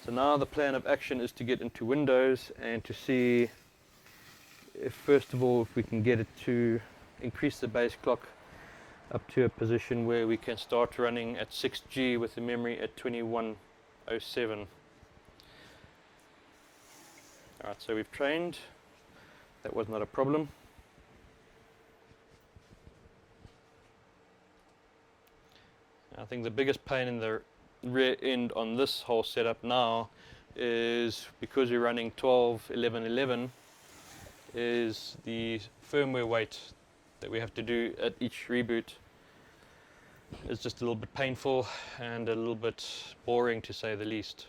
So now the plan of action is to get into Windows and to see if, first of all, if we can get it to increase the base clock up to a position where we can start running at 6G with the memory at 2107. Alright, so we've trained. That was not a problem. I think the biggest pain in the rear end on this whole setup now is, because we're running 12.11.11, is the firmware wait that we have to do at each reboot. is just a little bit painful and a little bit boring, to say the least.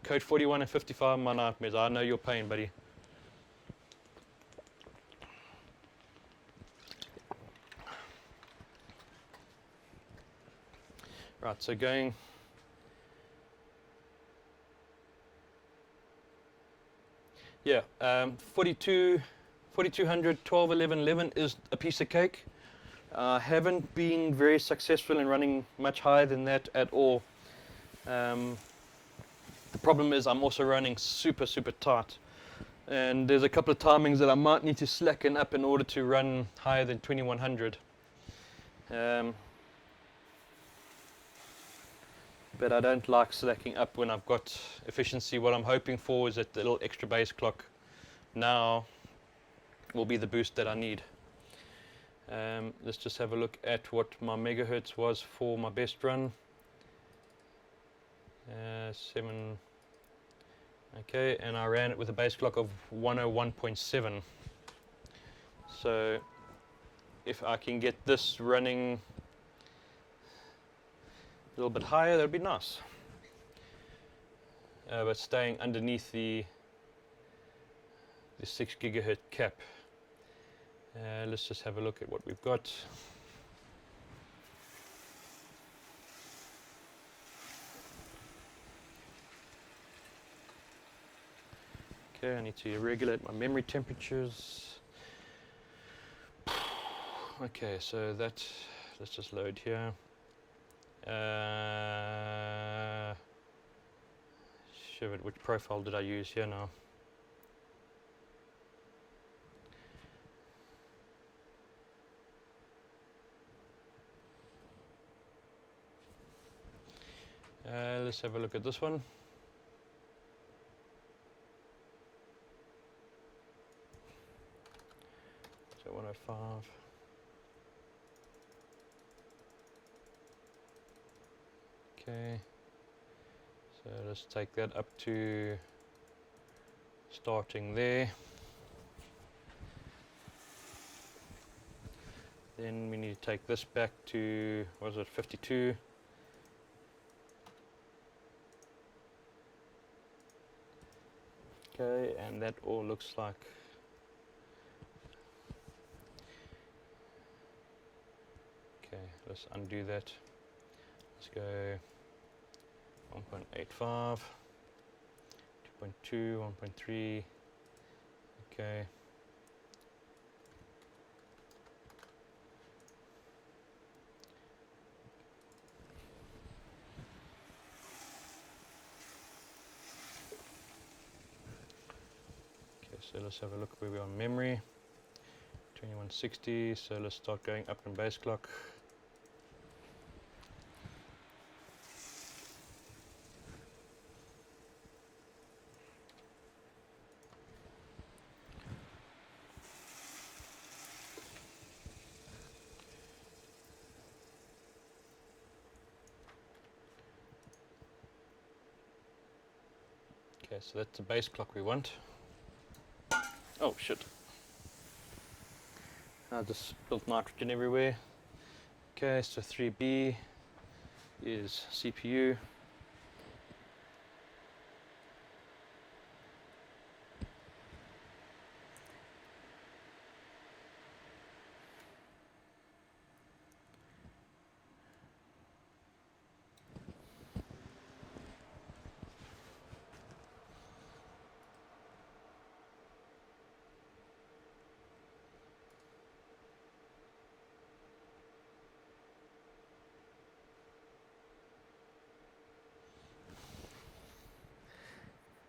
Code 41 and 55, my nightmares. I know your pain, buddy. Right, so going. Yeah, 42, 4200, 12, 11, 11 is a piece of cake. I haven't been very successful in running much higher than that at all. The problem is I'm also running super tight, and there's a couple of timings that I might need to slacken up in order to run higher than 2100. But I don't like slacking up when I've got efficiency. What I'm hoping for is that the little extra base clock now will be the boost that I need. Let's just have a look at what my megahertz was for my best run. 7. Okay, and I ran it with a base clock of 101.7. So if I can get this running a little bit higher, that would be nice. But staying underneath the 6 gigahertz cap. Let's just have a look at what we've got. Okay, I need to regulate my memory temperatures. Okay, so that, let's just load here. Shit, which profile did I use here now? Let's have a look at this one. So 105. Okay, so let's take that up to starting there. Then we need to take this back to, what was it, 52. Okay, and that all looks like okay, let's undo that. Let's go 1.85, 2.2, 1.3. Okay. So let's have a look where we are on memory. 2160, so let's start going up in base clock. Okay, so that's the base clock we want. Oh shit. I just spilled nitrogen everywhere. Okay, so 3B is CPU.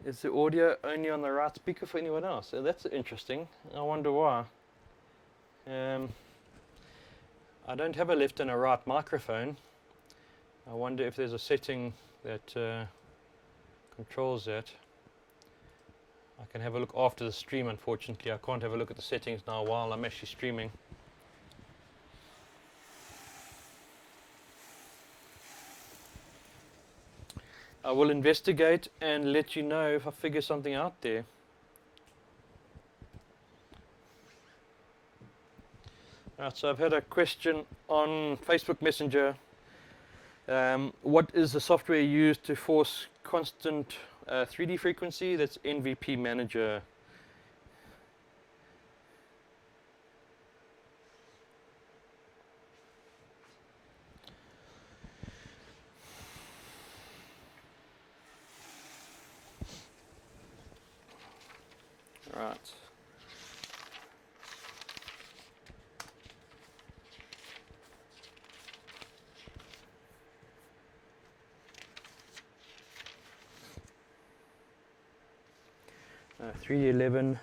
Is the audio only on the right speaker for anyone else? That's interesting. I wonder why. I don't have a left and a right microphone. I wonder if there's a setting that controls that. I can have a look after the stream, unfortunately. I can't have a look at the settings now while I'm actually streaming. I will investigate and let you know if I figure something out there. Right, so I've had a question on Facebook Messenger. What is the software used to force constant 3D frequency? That's NVP Manager. Right. Uh, 3D11.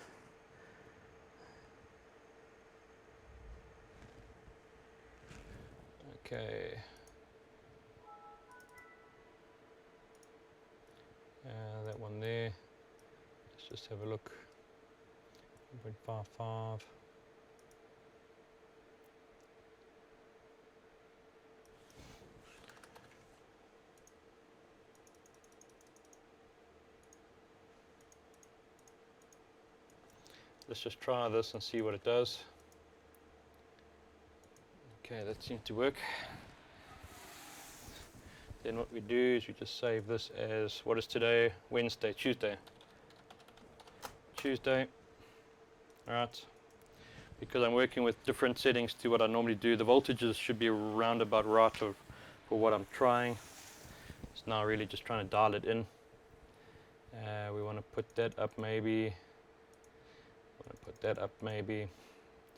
Okay. That one there. Let's just have a look. 1.55. Let's just try this and see what it does. Okay, that seems to work. Then what we do is we just save this as, what is today? Wednesday, Tuesday. Alright. Because I'm working with different settings to what I normally do, the voltages should be around about right for what I'm trying. It's now really just trying to dial it in. We want to put that up maybe.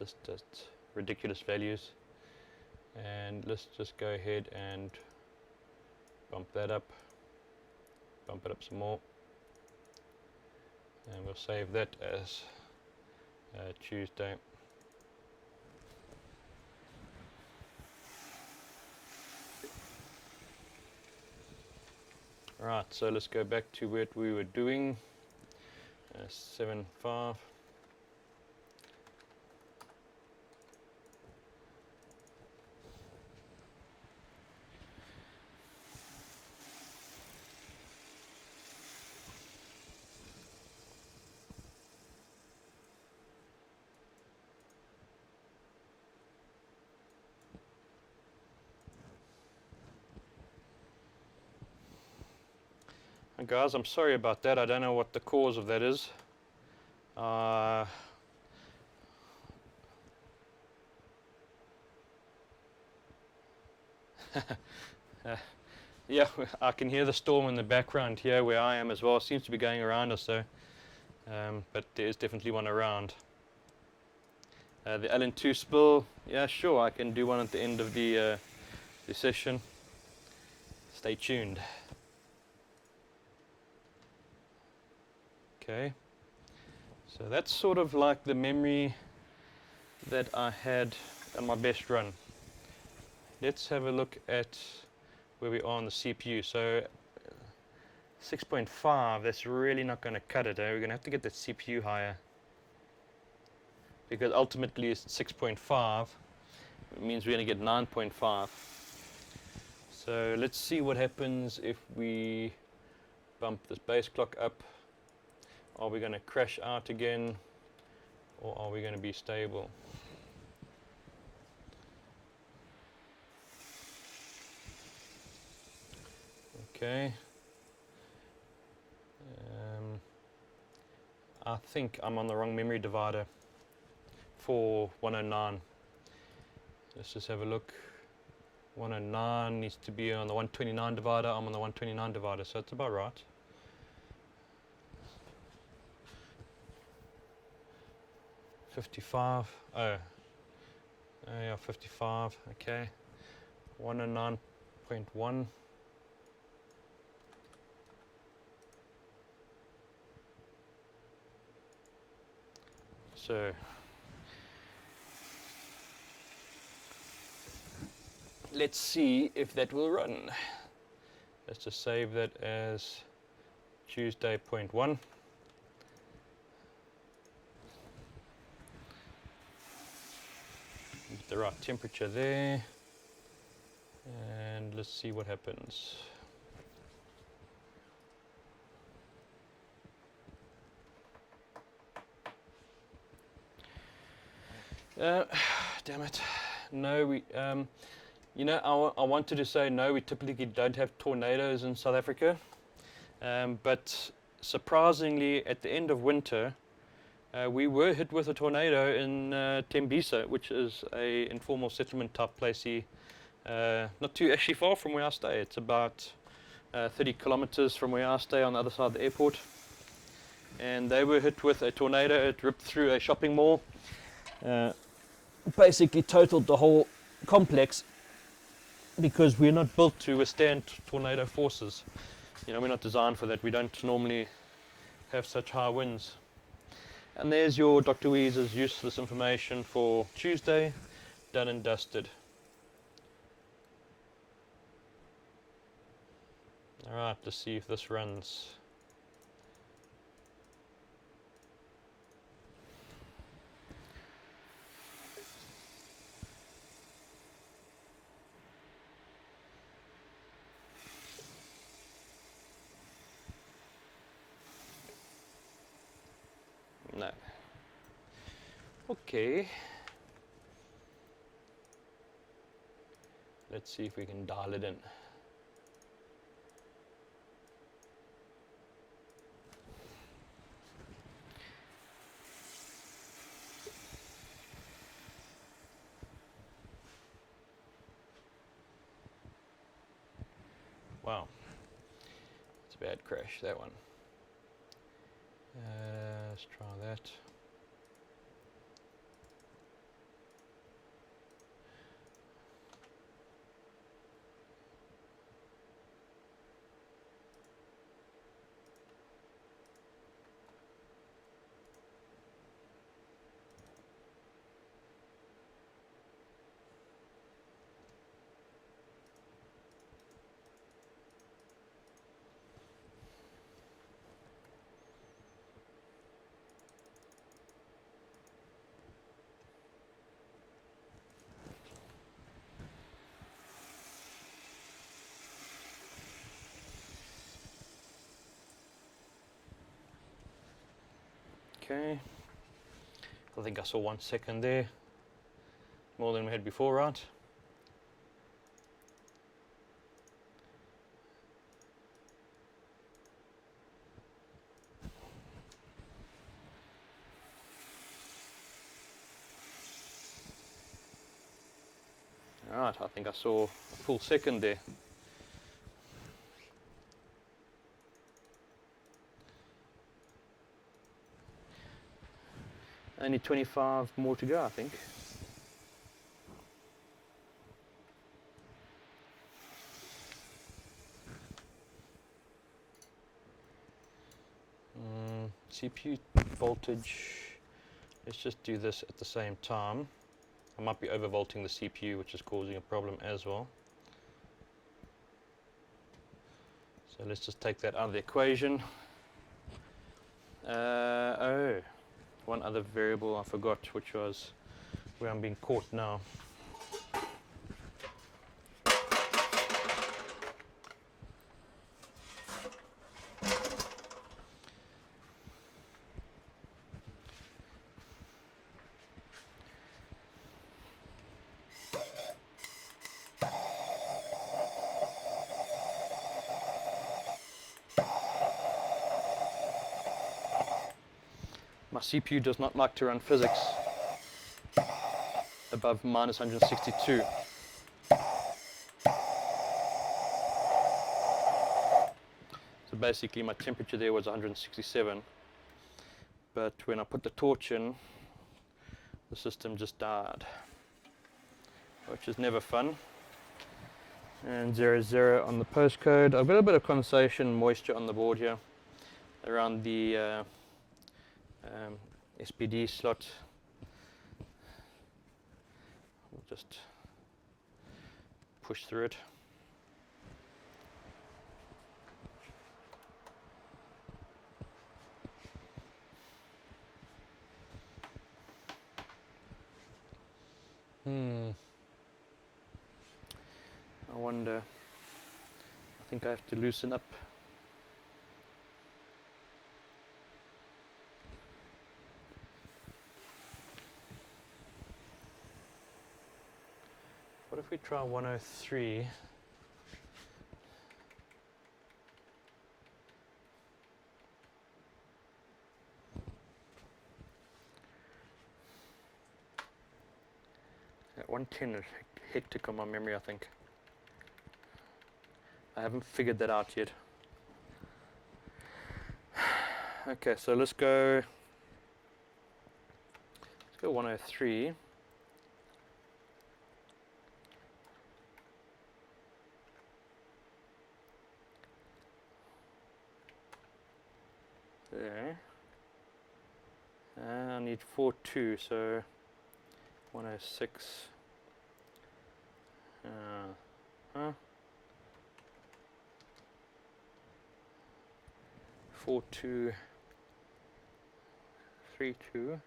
Just ridiculous values. And let's just go ahead and bump that up. Bump it up some more. And we'll save that as Tuesday. Right, so let's go back to what we were doing. 7.5. Guys, I'm sorry about that. I don't know what the cause of that is. Yeah, I can hear the storm in the background here where I am as well. It seems to be going around or so. But there is definitely one around. The LN2 spill, yeah, sure, I can do one at the end of the session. Stay tuned. Okay, so that's sort of like the memory that I had on my best run. Let's have a look at where we are on the CPU. So 6.5, that's really not going to cut it. We're going to have to get the CPU higher. Because ultimately it's 6.5. It means we're going to get 9.5. So let's see what happens if we bump this base clock up. Are we going to crash out again, or are we going to be stable? Okay. I think I'm on the wrong memory divider for 109. Let's just have a look. 109 needs to be on the 129 divider. I'm on the 129 divider, so it's about right. Oh, yeah, 55, okay. 109.1. So let's see if that will run. Let's just save that as Tuesday .1. The right temperature there, and let's see what happens. damn it. No, you know, I wanted to say no, we typically don't have tornadoes in South Africa. But surprisingly, at the end of winter, we were hit with a tornado in Tembisa, which is a informal settlement type place here. Not too actually far from where I stay. It's about 30 kilometers from where I stay on the other side of the airport. And they were hit with a tornado. It ripped through a shopping mall. Basically totaled the whole complex because we're not built to withstand tornado forces. You know, we're not designed for that. We don't normally have such high winds. And there's your DrWeez's useless information for Tuesday, done and dusted. Alright, let's see if this runs. No. Okay. Let's see if we can dial it in. Wow. It's a bad crash, that one. Let's try that. Okay, I think I saw 1 second there, more than we had before, right? Alright, I think I saw a full second there. Only 25 more to go, I think. CPU voltage, let's just do this at the same time. I might be overvolting the CPU, which is causing a problem as well. So let's just take that out of the equation. Oh, one other variable I forgot, which was where I'm being caught now. My CPU does not like to run physics above minus 162. So basically my temperature there was 167. But when I put the torch in, the system just died, which is never fun. And 00 on the postcode. I've got a bit of condensation moisture on the board here around the SPD slot. We'll just push through it. I wonder, I think I have to loosen up. What if we try 103? That 110 is hectic on my memory, I think. I haven't figured that out yet. Okay, so let's go 103. There. I need 4.2, so 106. 4232.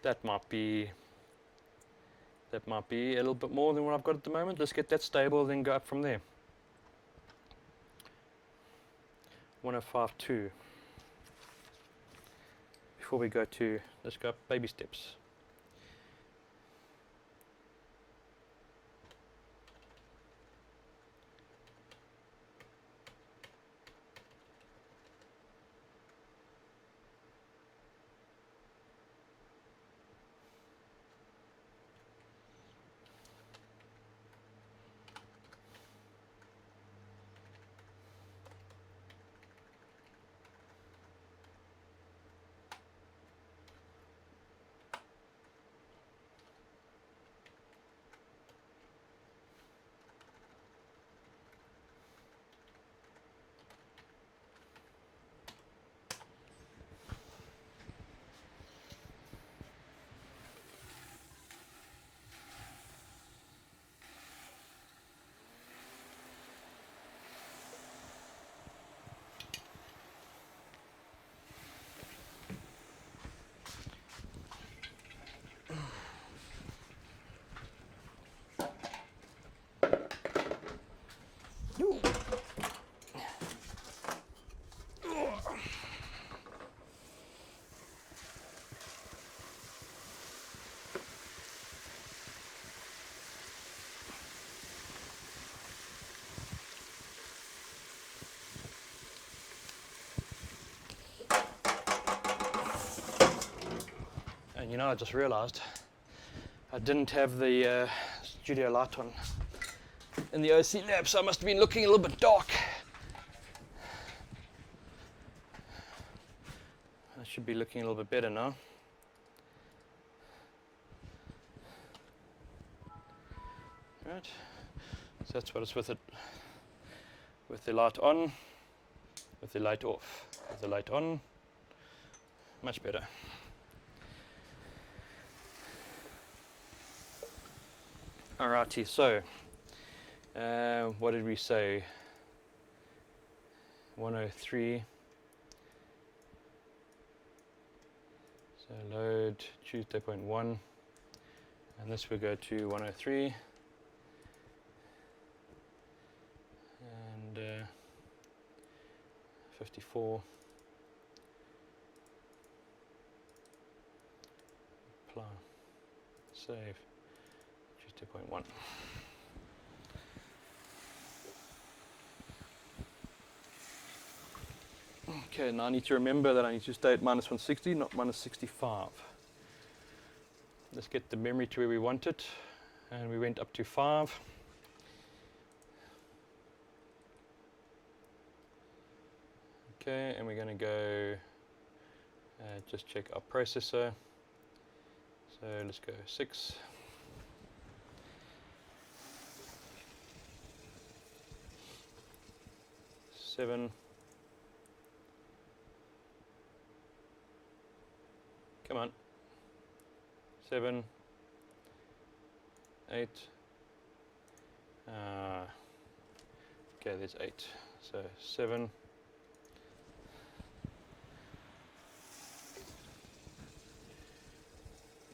That might be a little bit more than what I've got at the moment. Let's get that stable, then go up from there. 1052. Before we go to, let's go up baby steps. And you know, I just realized I didn't have the studio light on in the OC lab, so I must have been looking a little bit dark. I should be looking a little bit better now. Right, so that's what it's with it. With the light on, with the light off, with the light on, much better. Alrighty, so what did we say? 103. So load Tuesday point 1, and this will go to 103, and 54. Apply, save. 2.1. Okay, now I need to remember that I need to stay at minus 160, not minus 65. Let's get the memory to where we want it, and we went up to 5. Okay, and we're going to go just check our processor. So let's go 6. 7. Come on. 7. 8. Okay, there's 8. So 7.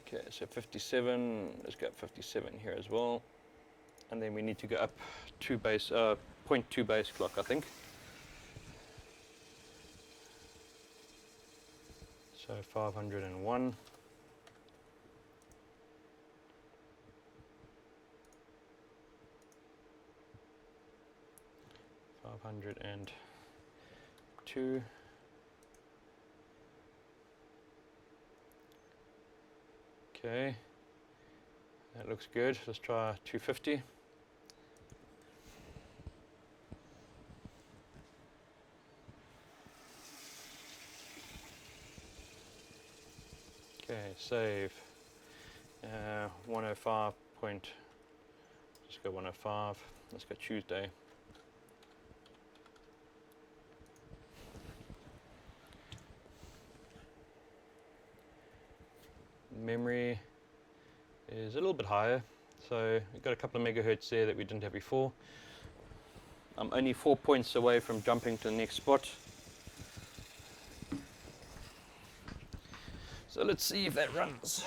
Okay, so 57. Let's go up 57 here as well. And then we need to go up 2 base 0.2 base clock, I think. So 501. $502. Okay, that looks good. Let's try 250. Okay, save. 105 point. Let's go 105. Let's go Tuesday. Memory is a little bit higher, so we've got a couple of megahertz there that we didn't have before. I'm only 4 points away from jumping to the next spot. So let's see if that runs.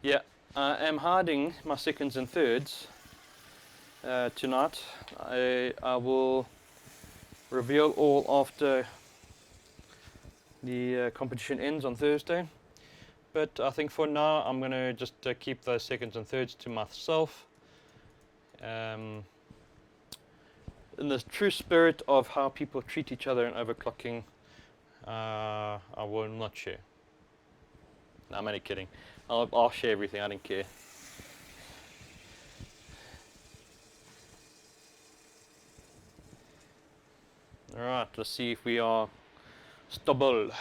Yeah, I am hiding my seconds and thirds tonight. I will reveal all after the competition ends on Thursday. But I think for now I'm going to just keep those seconds and thirds to myself. In the true spirit of how people treat each other in overclocking, I will not share. No, I'm only kidding. I'll share everything, I don't care. Alright, let's see if we are stable.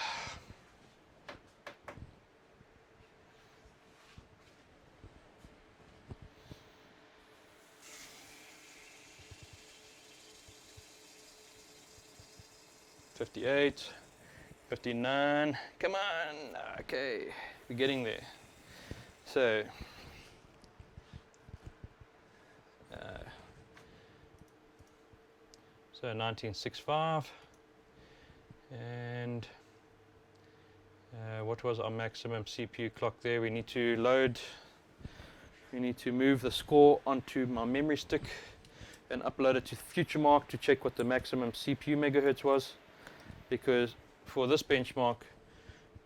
$58, $59, come on, okay, we're getting there. So, so 1965, and what was our maximum CPU clock there? We need to load, we need to move the score onto my memory stick and upload it to FutureMark to check what the maximum CPU megahertz was, because for this benchmark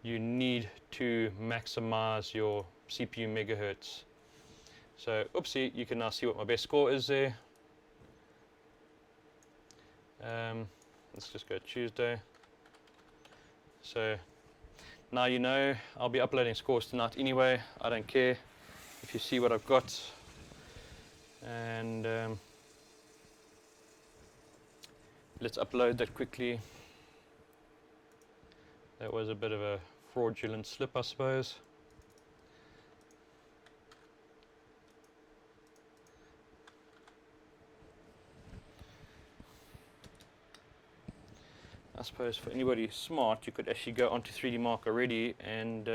you need to maximize your CPU megahertz. So, oopsie, you can now see what my best score is there. Let's just go Tuesday. So now you know I'll be uploading scores tonight anyway. I don't care if you see what I've got. And let's upload that quickly. That was a bit of a fraudulent slip, I suppose. I suppose for anybody smart, you could actually go onto 3dMark already and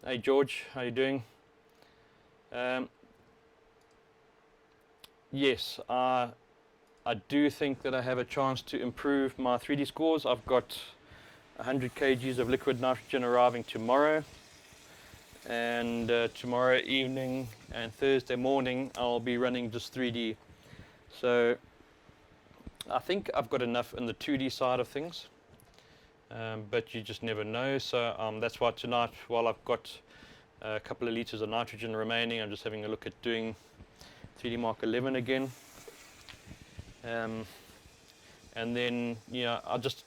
hey George, how you doing? Yes, I do think that I have a chance to improve my 3D scores. I've got 100 kgs of liquid nitrogen arriving tomorrow, and tomorrow evening and Thursday morning I'll be running just 3D. So I think I've got enough in the 2D side of things, but you just never know. So that's why tonight, while I've got a couple of liters of nitrogen remaining, I'm just having a look at doing 3dMark11 again, and then I just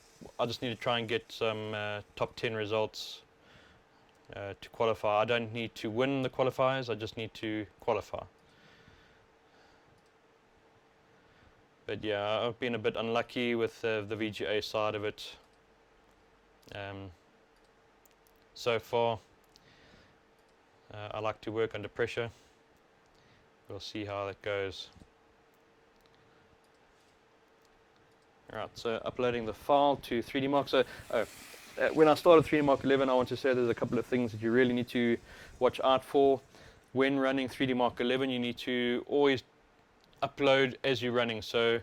need to try and get some top 10 results to qualify. I don't need to win the qualifiers, I just need to qualify. But yeah, I've been a bit unlucky with the VGA side of it so far. I like to work under pressure. We'll see how that goes. Alright, so uploading the file to 3dMark. So when I started 3dMark11, I want to say there's a couple of things that you really need to watch out for. When running 3dMark11, you need to always upload as you're running. So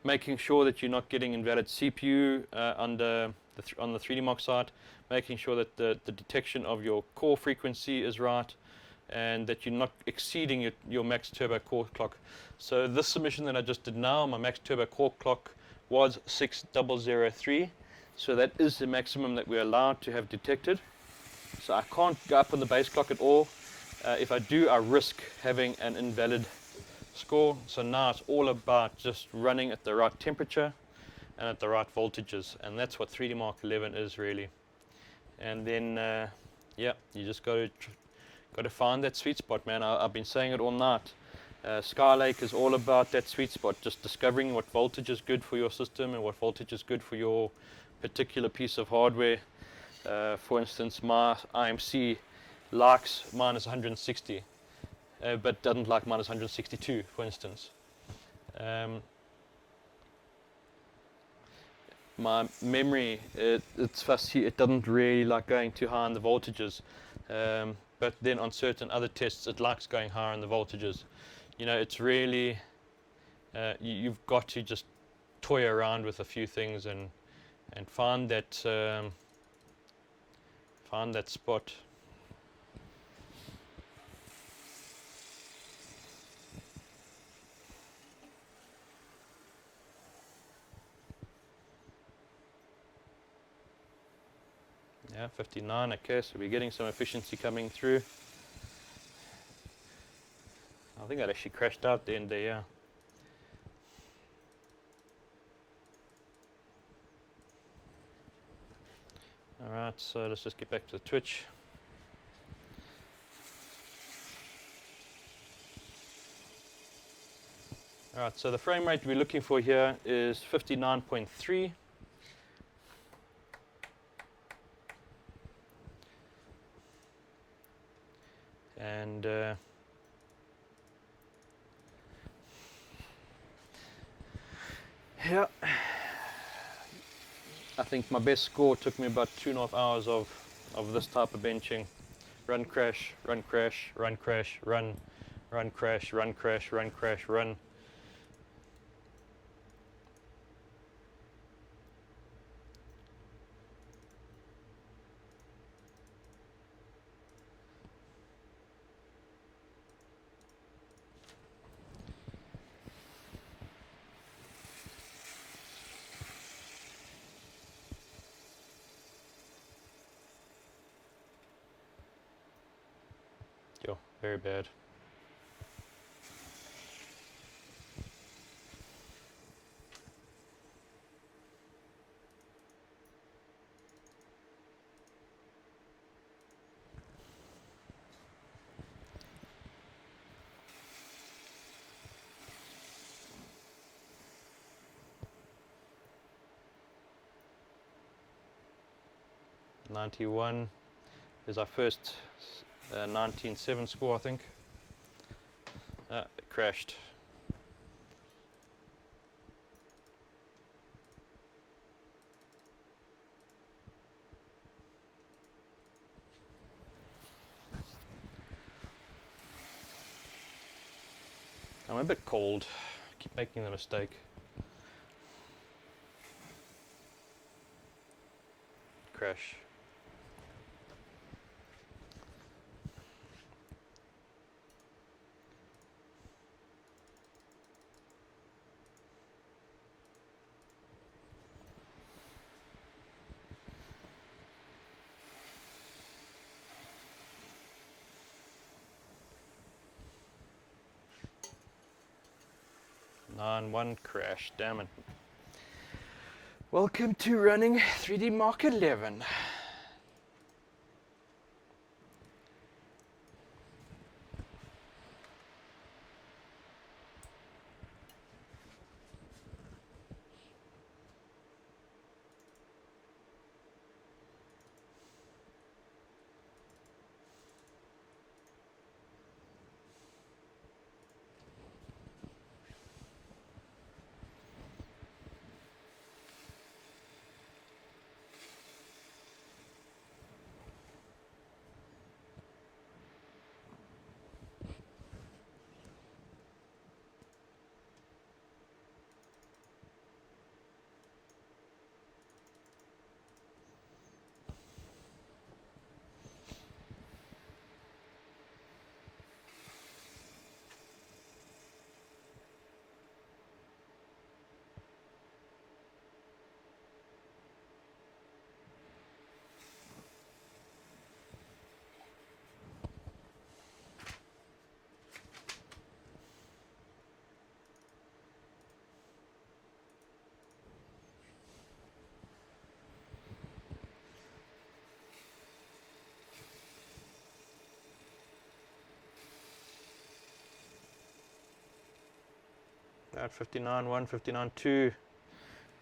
making sure that you're not getting invalid CPU on the 3dMark site, making sure that the detection of your core frequency is right, and that you're not exceeding your max turbo core clock. So this submission that I just did now, my max turbo core clock was 6003. So that is the maximum that we're allowed to have detected. So I can't go up on the base clock at all. If I do, I risk having an invalid score. So now it's all about just running at the right temperature and at the right voltages, and that's what 3dMark11 is really. And then yeah, you just got to find that sweet spot, man. I've been saying it all night. Skylake is all about that sweet spot, just discovering what voltage is good for your system and what voltage is good for your particular piece of hardware. For instance, my IMC likes minus 160, but doesn't like minus 162, for instance. My memory, it's fussy, it doesn't really like going too high in the voltages, but then on certain other tests it likes going higher in the voltages. You know, it's really, you've got to just toy around with a few things and find that spot. Yeah, 59, okay, so we're getting some efficiency coming through. I think that actually crashed out the end there, yeah. Alright, so let's just get back to the Twitch. Alright, so the frame rate we're looking for here is 59.3. And yeah, I think my best score took me about 2.5 hours of this type of benching. Run, crash, run, crash, run, crash, run, run, crash, run, crash, run, crash, run. Yo, very bad. .91 is our first 19.7 score, I think. It crashed. I'm a bit cold. I keep making the mistake. Crash. One crash, damn it. Welcome to running 3dMark11. At 59.1, 59.2.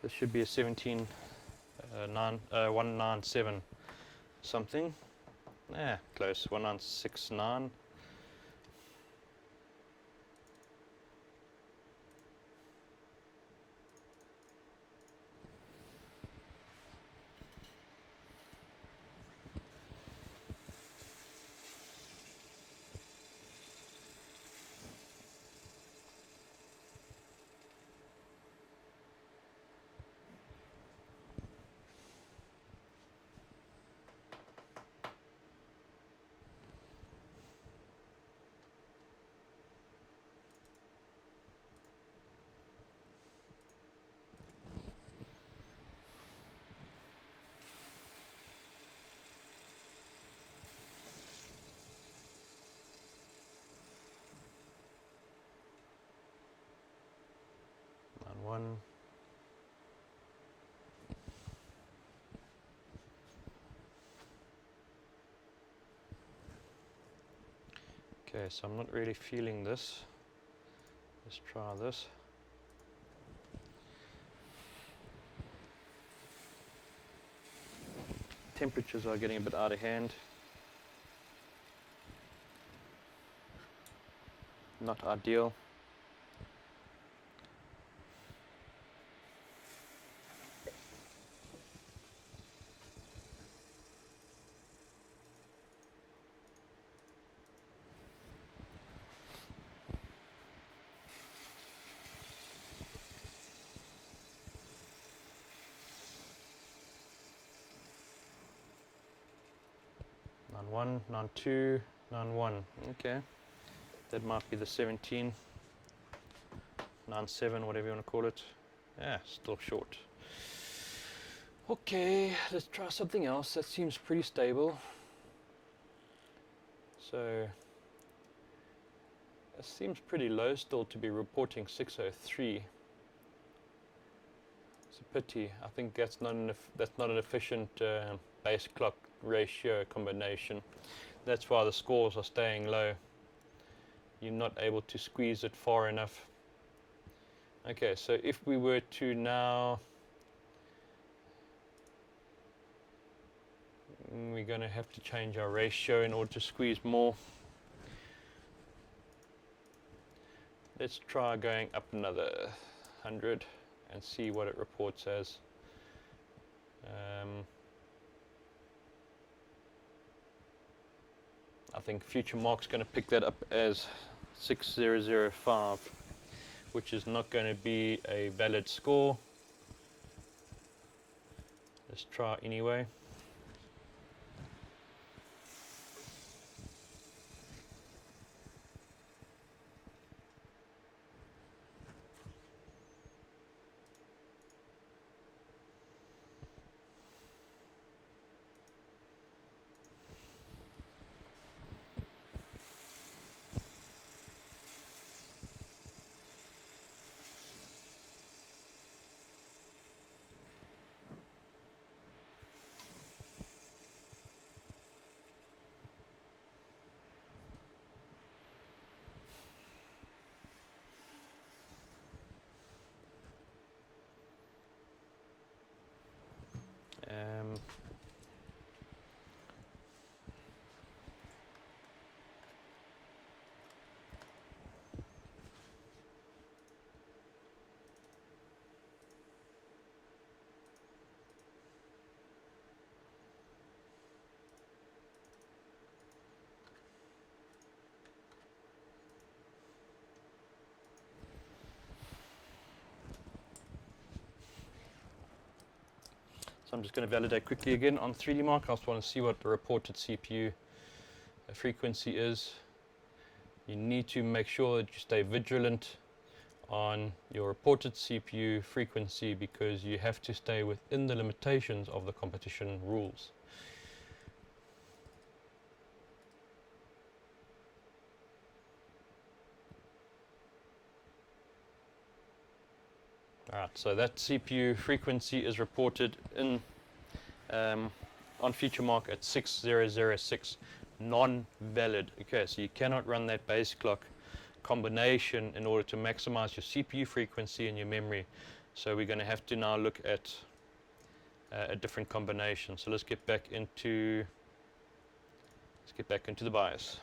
This should be a 197 something. Yeah, close. 1969. One. Okay, so I'm not really feeling this. Let's try this. Temperatures are getting a bit out of hand. Not ideal. One, 9.2, 9.1. Okay, that might be the 17, 9.7, whatever you want to call it. Yeah, still short. Okay, let's try something else. That seems pretty stable. So it seems pretty low still to be reporting 603. It's a pity. I think that's not an efficient base clock ratio combination. That's why the scores are staying low. You're not able to squeeze it far enough. Okay, so if we were to now, we're going to have to change our ratio in order to squeeze more. Let's try going up another 100 and see what it reports as. I think FutureMark's going to pick that up as 6005, which is not going to be a valid score. Let's try anyway. So I'm just going to validate quickly again on 3dMark. I just want to see what the reported CPU frequency is. You need to make sure that you stay vigilant on your reported CPU frequency because you have to stay within the limitations of the competition rules. Alright, so that CPU frequency is reported in on FutureMark at 6006, non-valid. Okay, so you cannot run that base clock combination in order to maximize your CPU frequency and your memory. So we're going to have to now look at a different combination. So let's get back into the BIOS.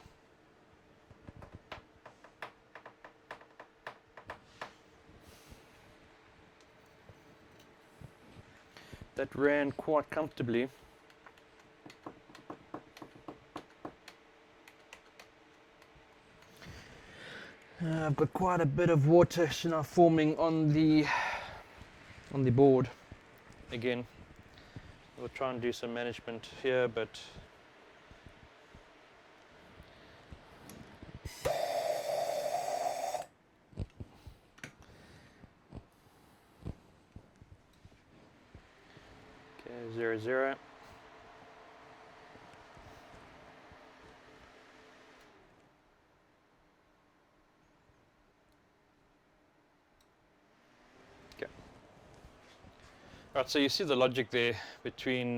That ran quite comfortably. I've got quite a bit of water now forming on the board. Again, we'll try and do some management here, but okay, 0, 0. Right, so you see the logic there between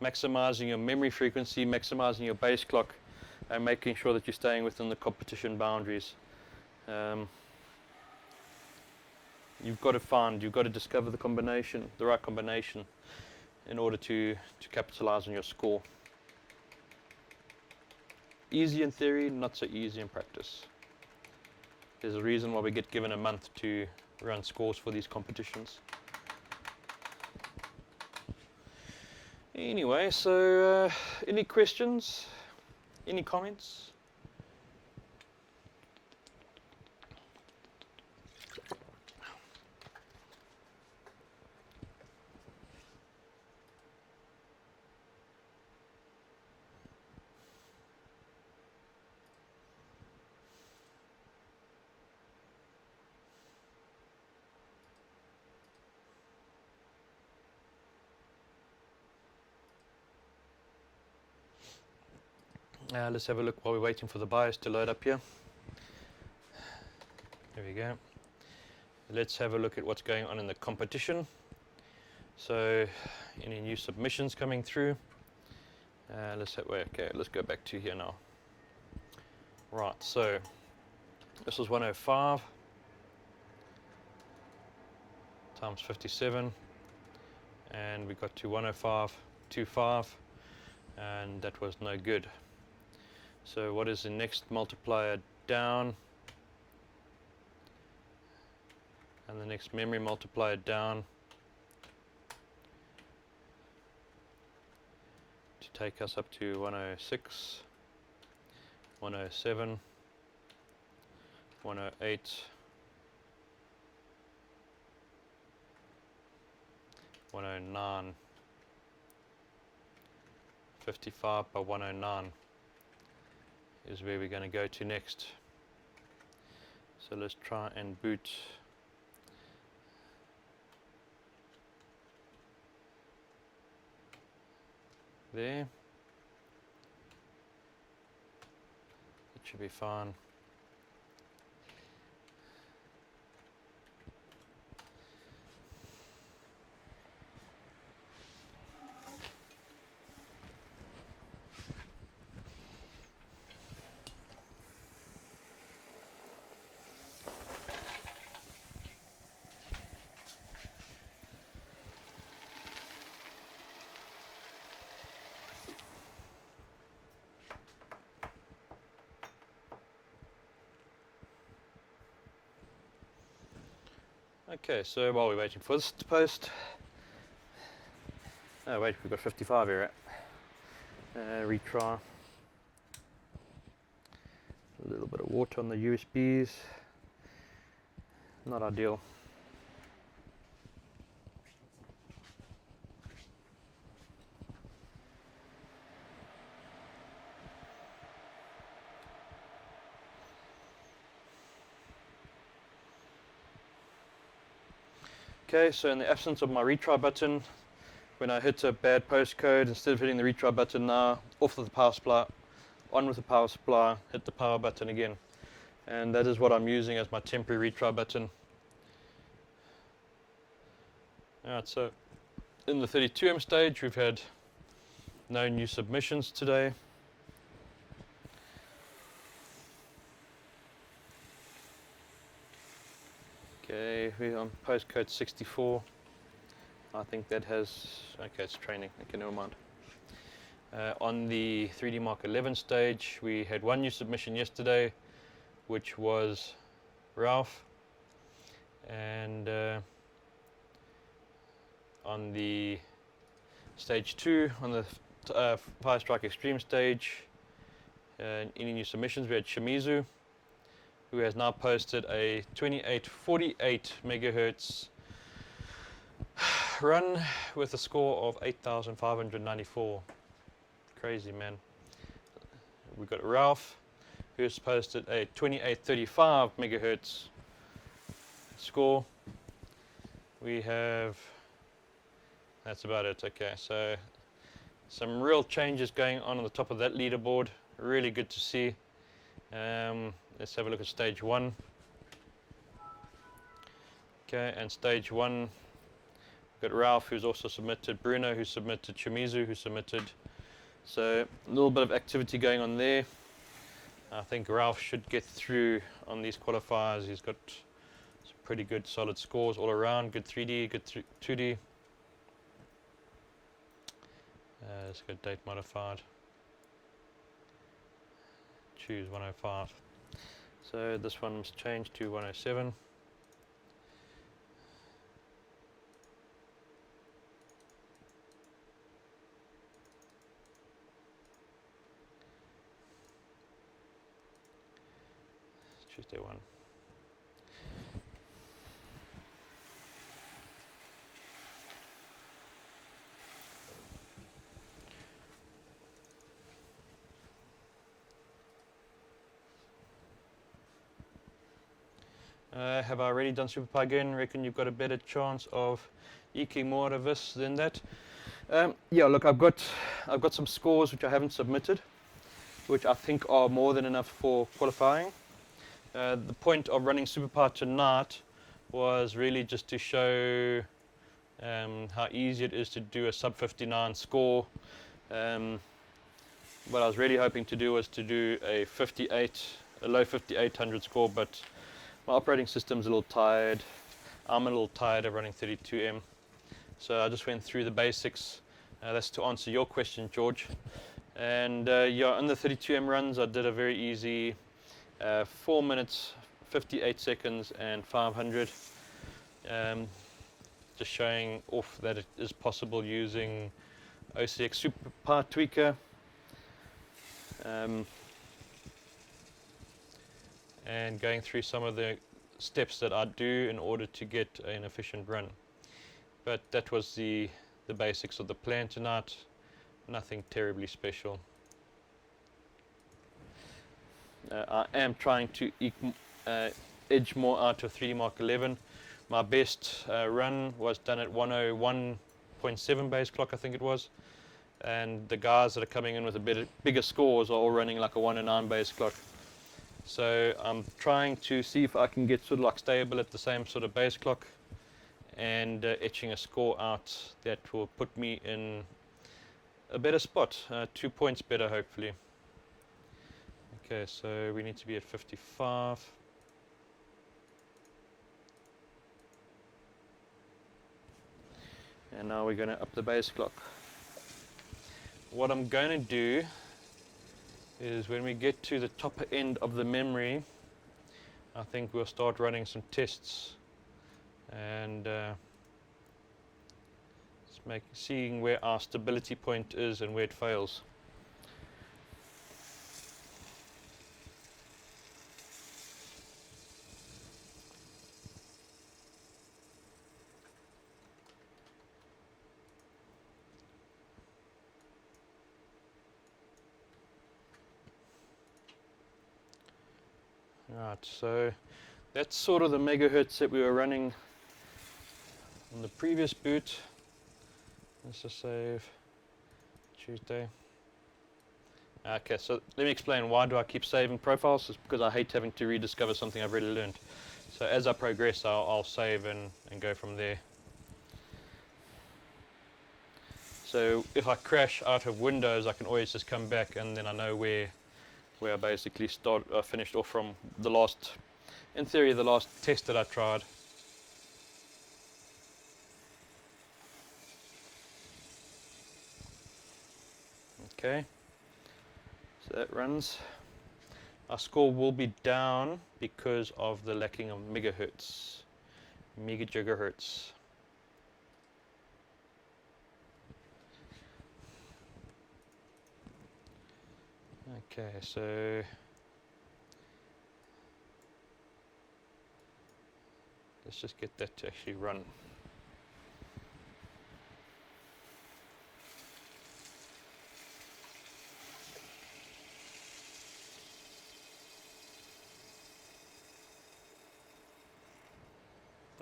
maximizing your memory frequency, maximizing your base clock, and making sure that you're staying within the competition boundaries. You've got to discover the right combination in order to capitalize on your score. Easy in theory, not so easy in practice. There's a reason why we get given a month to run scores for these competitions. Anyway, so any questions? Any comments? Let's have a look while we're waiting for the BIOS to load up here. There we go. Let's have a look at what's going on in the competition. So, any new submissions coming through? Let's go back to here now. Right, so this was 105 times 57, and we got to 105.25, and that was no good. So what is the next multiplier down? And the next memory multiplier down to take us up to 106, 107, 108, 109, 55 by 109. Is where we're going to go to next. So let's try and boot there. It should be fine. Okay, so while we're waiting for this to post, oh wait, we've got 55 here. Retry. A little bit of water on the USBs. Not ideal. Okay, so in the absence of my retry button, when I hit a bad postcode, instead of hitting the retry button now, off with the power supply, on with the power supply, hit the power button again. And that is what I'm using as my temporary retry button. Alright, so in the 32M stage, we've had no new submissions today. Okay, we're on postcode 64. I think that has, okay, it's training, okay, never mind. On the 3dMark11 stage, we had one new submission yesterday, which was Ralph. And on the stage 2, on the Firestrike Extreme stage, any new submissions, we had Shimizu, who has now posted a 2848 megahertz run with a score of 8,594. Crazy, man. We've got Ralph, who's posted a 2835 megahertz score. We have, that's about it. Okay, so some real changes going on the top of that leaderboard. Really good to see. Let's have a look at stage 1. Okay, and stage 1, we've got Ralph, who's also submitted, Bruno, who submitted, Shimizu, who submitted. So a little bit of activity going on there. I think Ralph should get through on these qualifiers. He's got some pretty good solid scores all around, good 3D, good 2D. Let's go date modified. Choose 105. So this one must change to 107. Tuesday 1. Have I already done SuperPi again? Reckon you've got a better chance of eking more out of this than that? Yeah, look, I've got some scores which I haven't submitted, which I think are more than enough for qualifying. The point of running SuperPi tonight was really just to show how easy it is to do a sub 59 score. What I was really hoping to do was to do a low 5800 score, but my operating system's a little tired. I'm a little tired of running 32M. So I just went through the basics. That's to answer your question, George. And yeah, on the 32M runs, I did a very easy 4 minutes, 58 seconds, and 500. Just showing off that it is possible using OCX SuperPi tweaker. And going through some of the steps that I do in order to get an efficient run. But that was the basics of the plan tonight. Nothing terribly special. I am trying to edge more out of 3dMark11. My best run was done at 101.7 base clock, I think it was. And the guys that are coming in with a bigger scores are all running like a 109 base clock. So I'm trying to see if I can get sort of like stable at the same sort of base clock and etching a score out that will put me in a better spot, 2 points better hopefully. Okay, so we need to be at 55. And now we're going to up the base clock. What I'm going to do is when we get to the top end of the memory, I think we'll start running some tests and seeing where our stability point is and where it fails. Right, so that's sort of the megahertz that we were running on the previous boot. Let's just save Tuesday. Okay, so let me explain why do I keep saving profiles. It's because I hate having to rediscover something I've already learned. So as I progress, I'll save and go from there. So if I crash out of Windows, I can always just come back and then I know where I basically finished off from the last, in theory, the last test that I tried. Okay, so that runs. Our score will be down because of the lacking of megahertz, gigahertz. Okay, so let's just get that to actually run.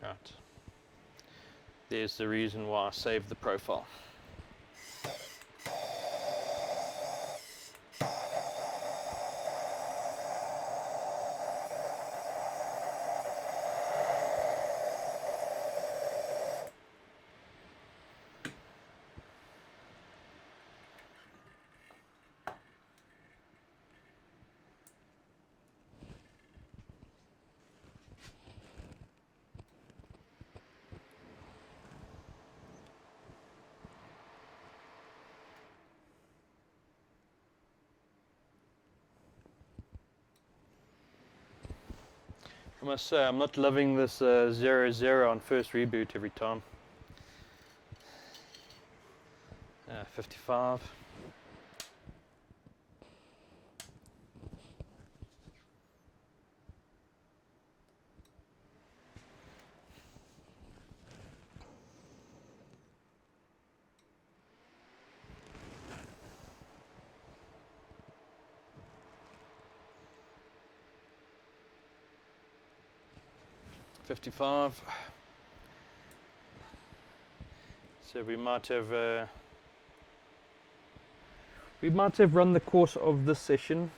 Right. There's the reason why I saved the profile. I must say, I'm not loving this 0-0 on first reboot every time. 55. So we might have run the course of this session.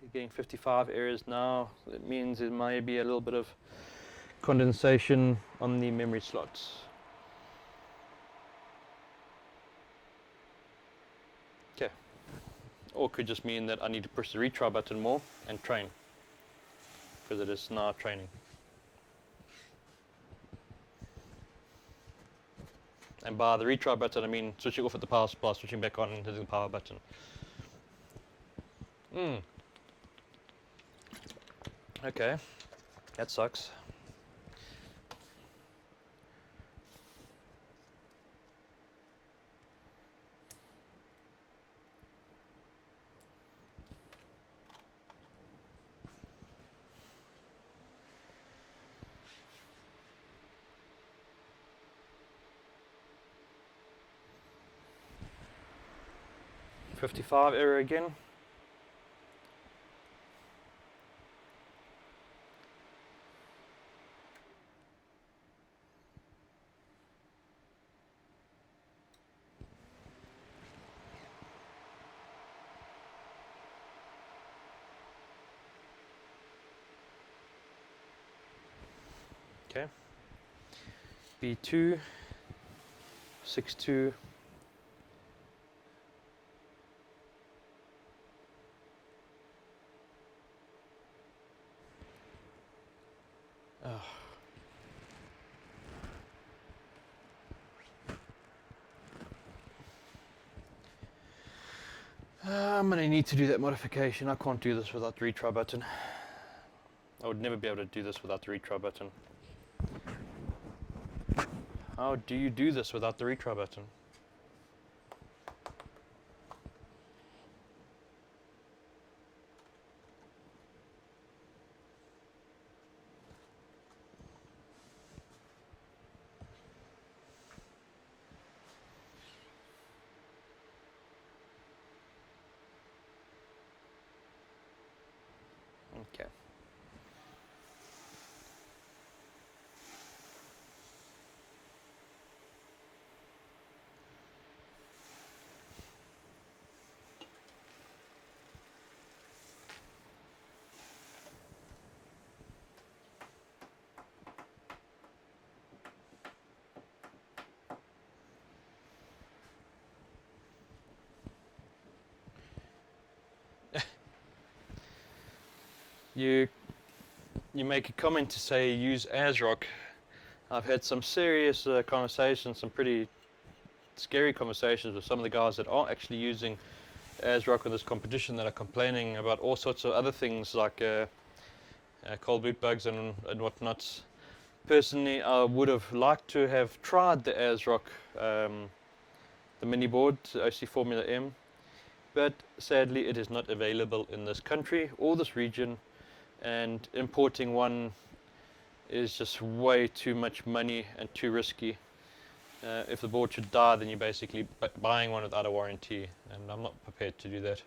You're getting 55 errors now. That means there may be a little bit of condensation on the memory slots. Okay. Or it could just mean that I need to push the retry button more and train, because it is now training. And by the retry button, I mean switching off at the power supply, switching back on and hitting the power button. Okay, that sucks. .55 error again. Okay. B2, 62. Oh. I'm going to need to do that modification. I can't do this without the retry button. I would never be able to do this without the retry button. How do you do this without the retry button? Okay. You make a comment to say use ASRock. I've had some serious conversations, some pretty scary conversations with some of the guys that are actually using ASRock in this competition that are complaining about all sorts of other things like cold boot bugs and whatnot. Personally, I would have liked to have tried the ASRock, the mini board, OC Formula M, but sadly it is not available in this country or this region, and importing one is just way too much money and too risky. If the board should die, then you're basically buying one without a warranty, and I'm not prepared to do that.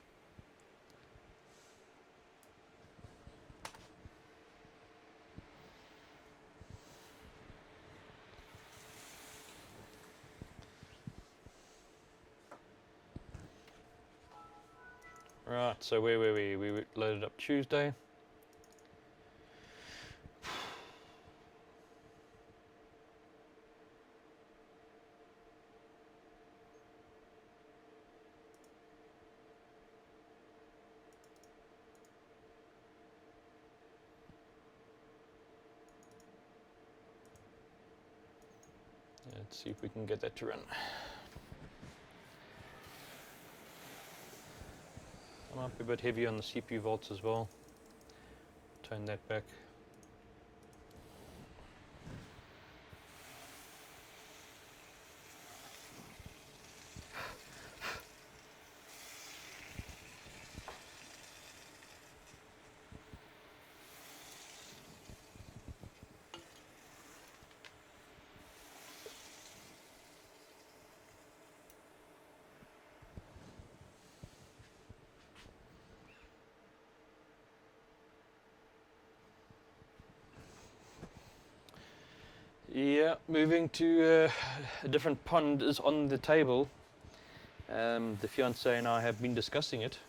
Right, so where were we? We loaded up Tuesday. Let's see if we can get that to run. I might be a bit heavy on the CPU volts as well. Turn that back. Yeah, moving to a different pond is on the table. The fiance and I have been discussing it.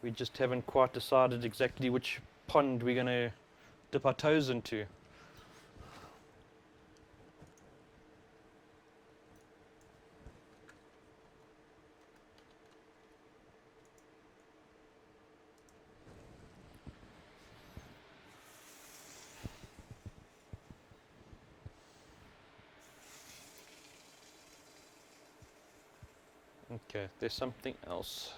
We just haven't quite decided exactly which pond we're going to dip our toes into. Okay, there's something else.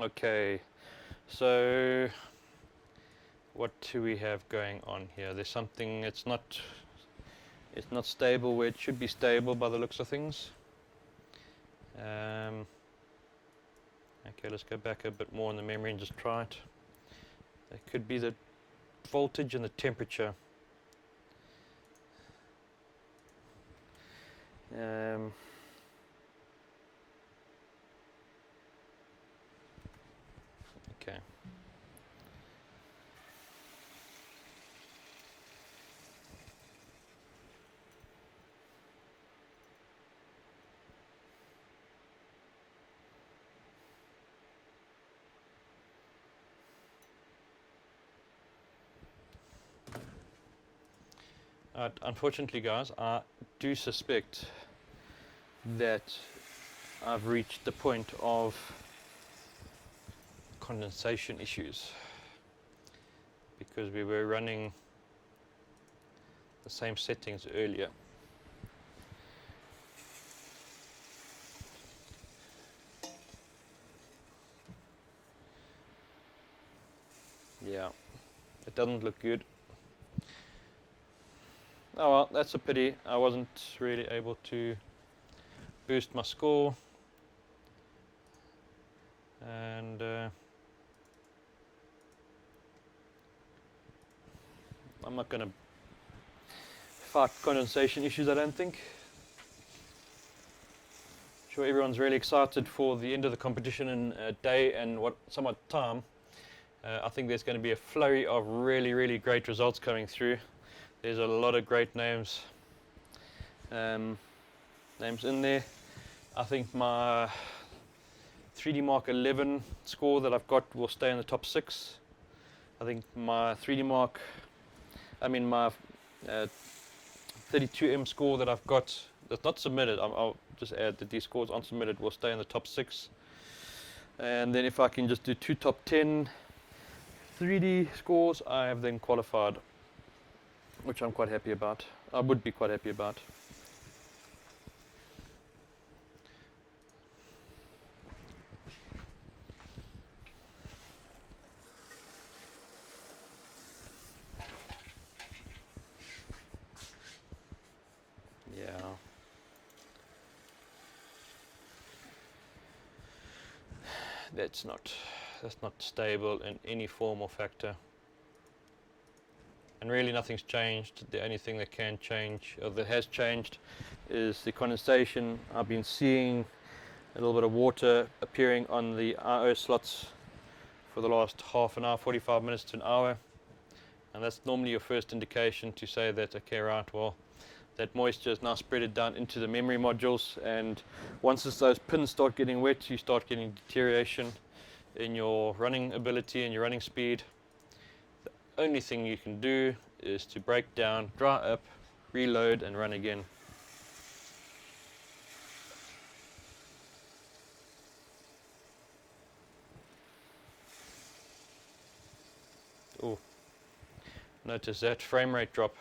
Okay, so what do we have going on here? There's something, it's not stable where it should be stable by the looks of things. Okay, let's go back a bit more in the memory and just try it. It could be the voltage and the temperature. Okay. Unfortunately, guys, I do suspect that I've reached the point of condensation issues, because we were running the same settings earlier. Yeah, it doesn't look good. Oh well, that's a pity. I wasn't really able to boost my score, and I'm not going to fight condensation issues, I don't think. Sure, everyone's really excited for the end of the competition in a day and somewhat time. I think there's going to be a flurry of really great results coming through. There's a lot of great names in there. I think my 3dMark11 score that I've got will stay in the top 6. I think my my 32M score that I've got that's not submitted, I'll just add that these scores aren't submitted, will stay in the top 6. And then if I can just do 2 top 10 3D scores, I have then qualified, which I'm quite happy about. I would be quite happy about. Yeah. That's not stable in any form or factor. And really nothing's changed. The only thing that can change, or that has changed, is the condensation. I've been seeing a little bit of water appearing on the I/O slots for the last half an hour, 45 minutes to an hour. And that's normally your first indication to say that, okay, right, well, that moisture is now spreaded down into the memory modules, and once those pins start getting wet, you start getting deterioration in your running ability and your running speed. The only thing you can do is to break down, dry up, reload, and run again. Oh, notice that frame rate drop.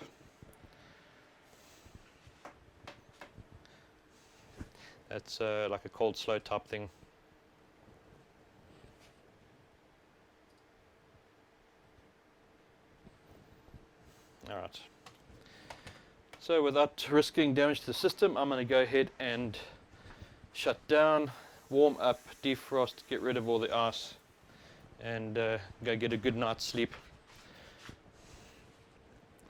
That's like a cold slow type thing. Alright. So without risking damage to the system, I'm going to go ahead and shut down, warm up, defrost, get rid of all the ice, and go get a good night's sleep.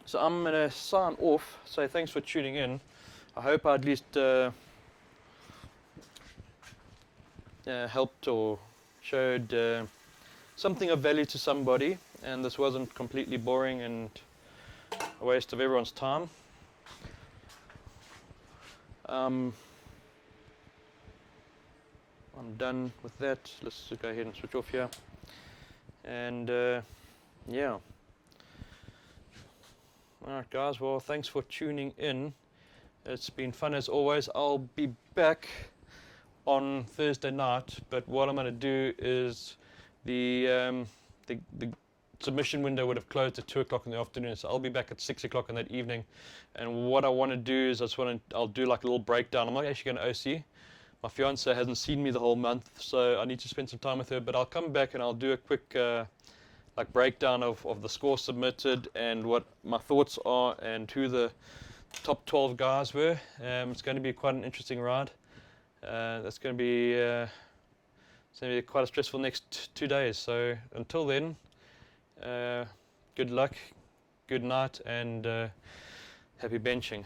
So I'm going to sign off, say thanks for tuning in. I hope I at least helped or showed something of value to somebody, and this wasn't completely boring and a waste of everyone's time. I'm done with that. Let's go ahead and switch off here. And yeah. Alright guys, well thanks for tuning in. It's been fun as always. I'll be back on Thursday night, but what I'm going to do is the submission window would have closed at 2 o'clock in the afternoon, so I'll be back at 6 o'clock in that evening. And what I want to do is I'll do like a little breakdown. I'm not actually going to OC. My fiance hasn't seen me the whole month, so I need to spend some time with her, but I'll come back and I'll do a quick like breakdown of the score submitted and what my thoughts are and who the top 12 guys were. It's going to be quite an interesting ride. That's going to be quite a stressful next 2 days. So until then, good luck, good night, and happy benching.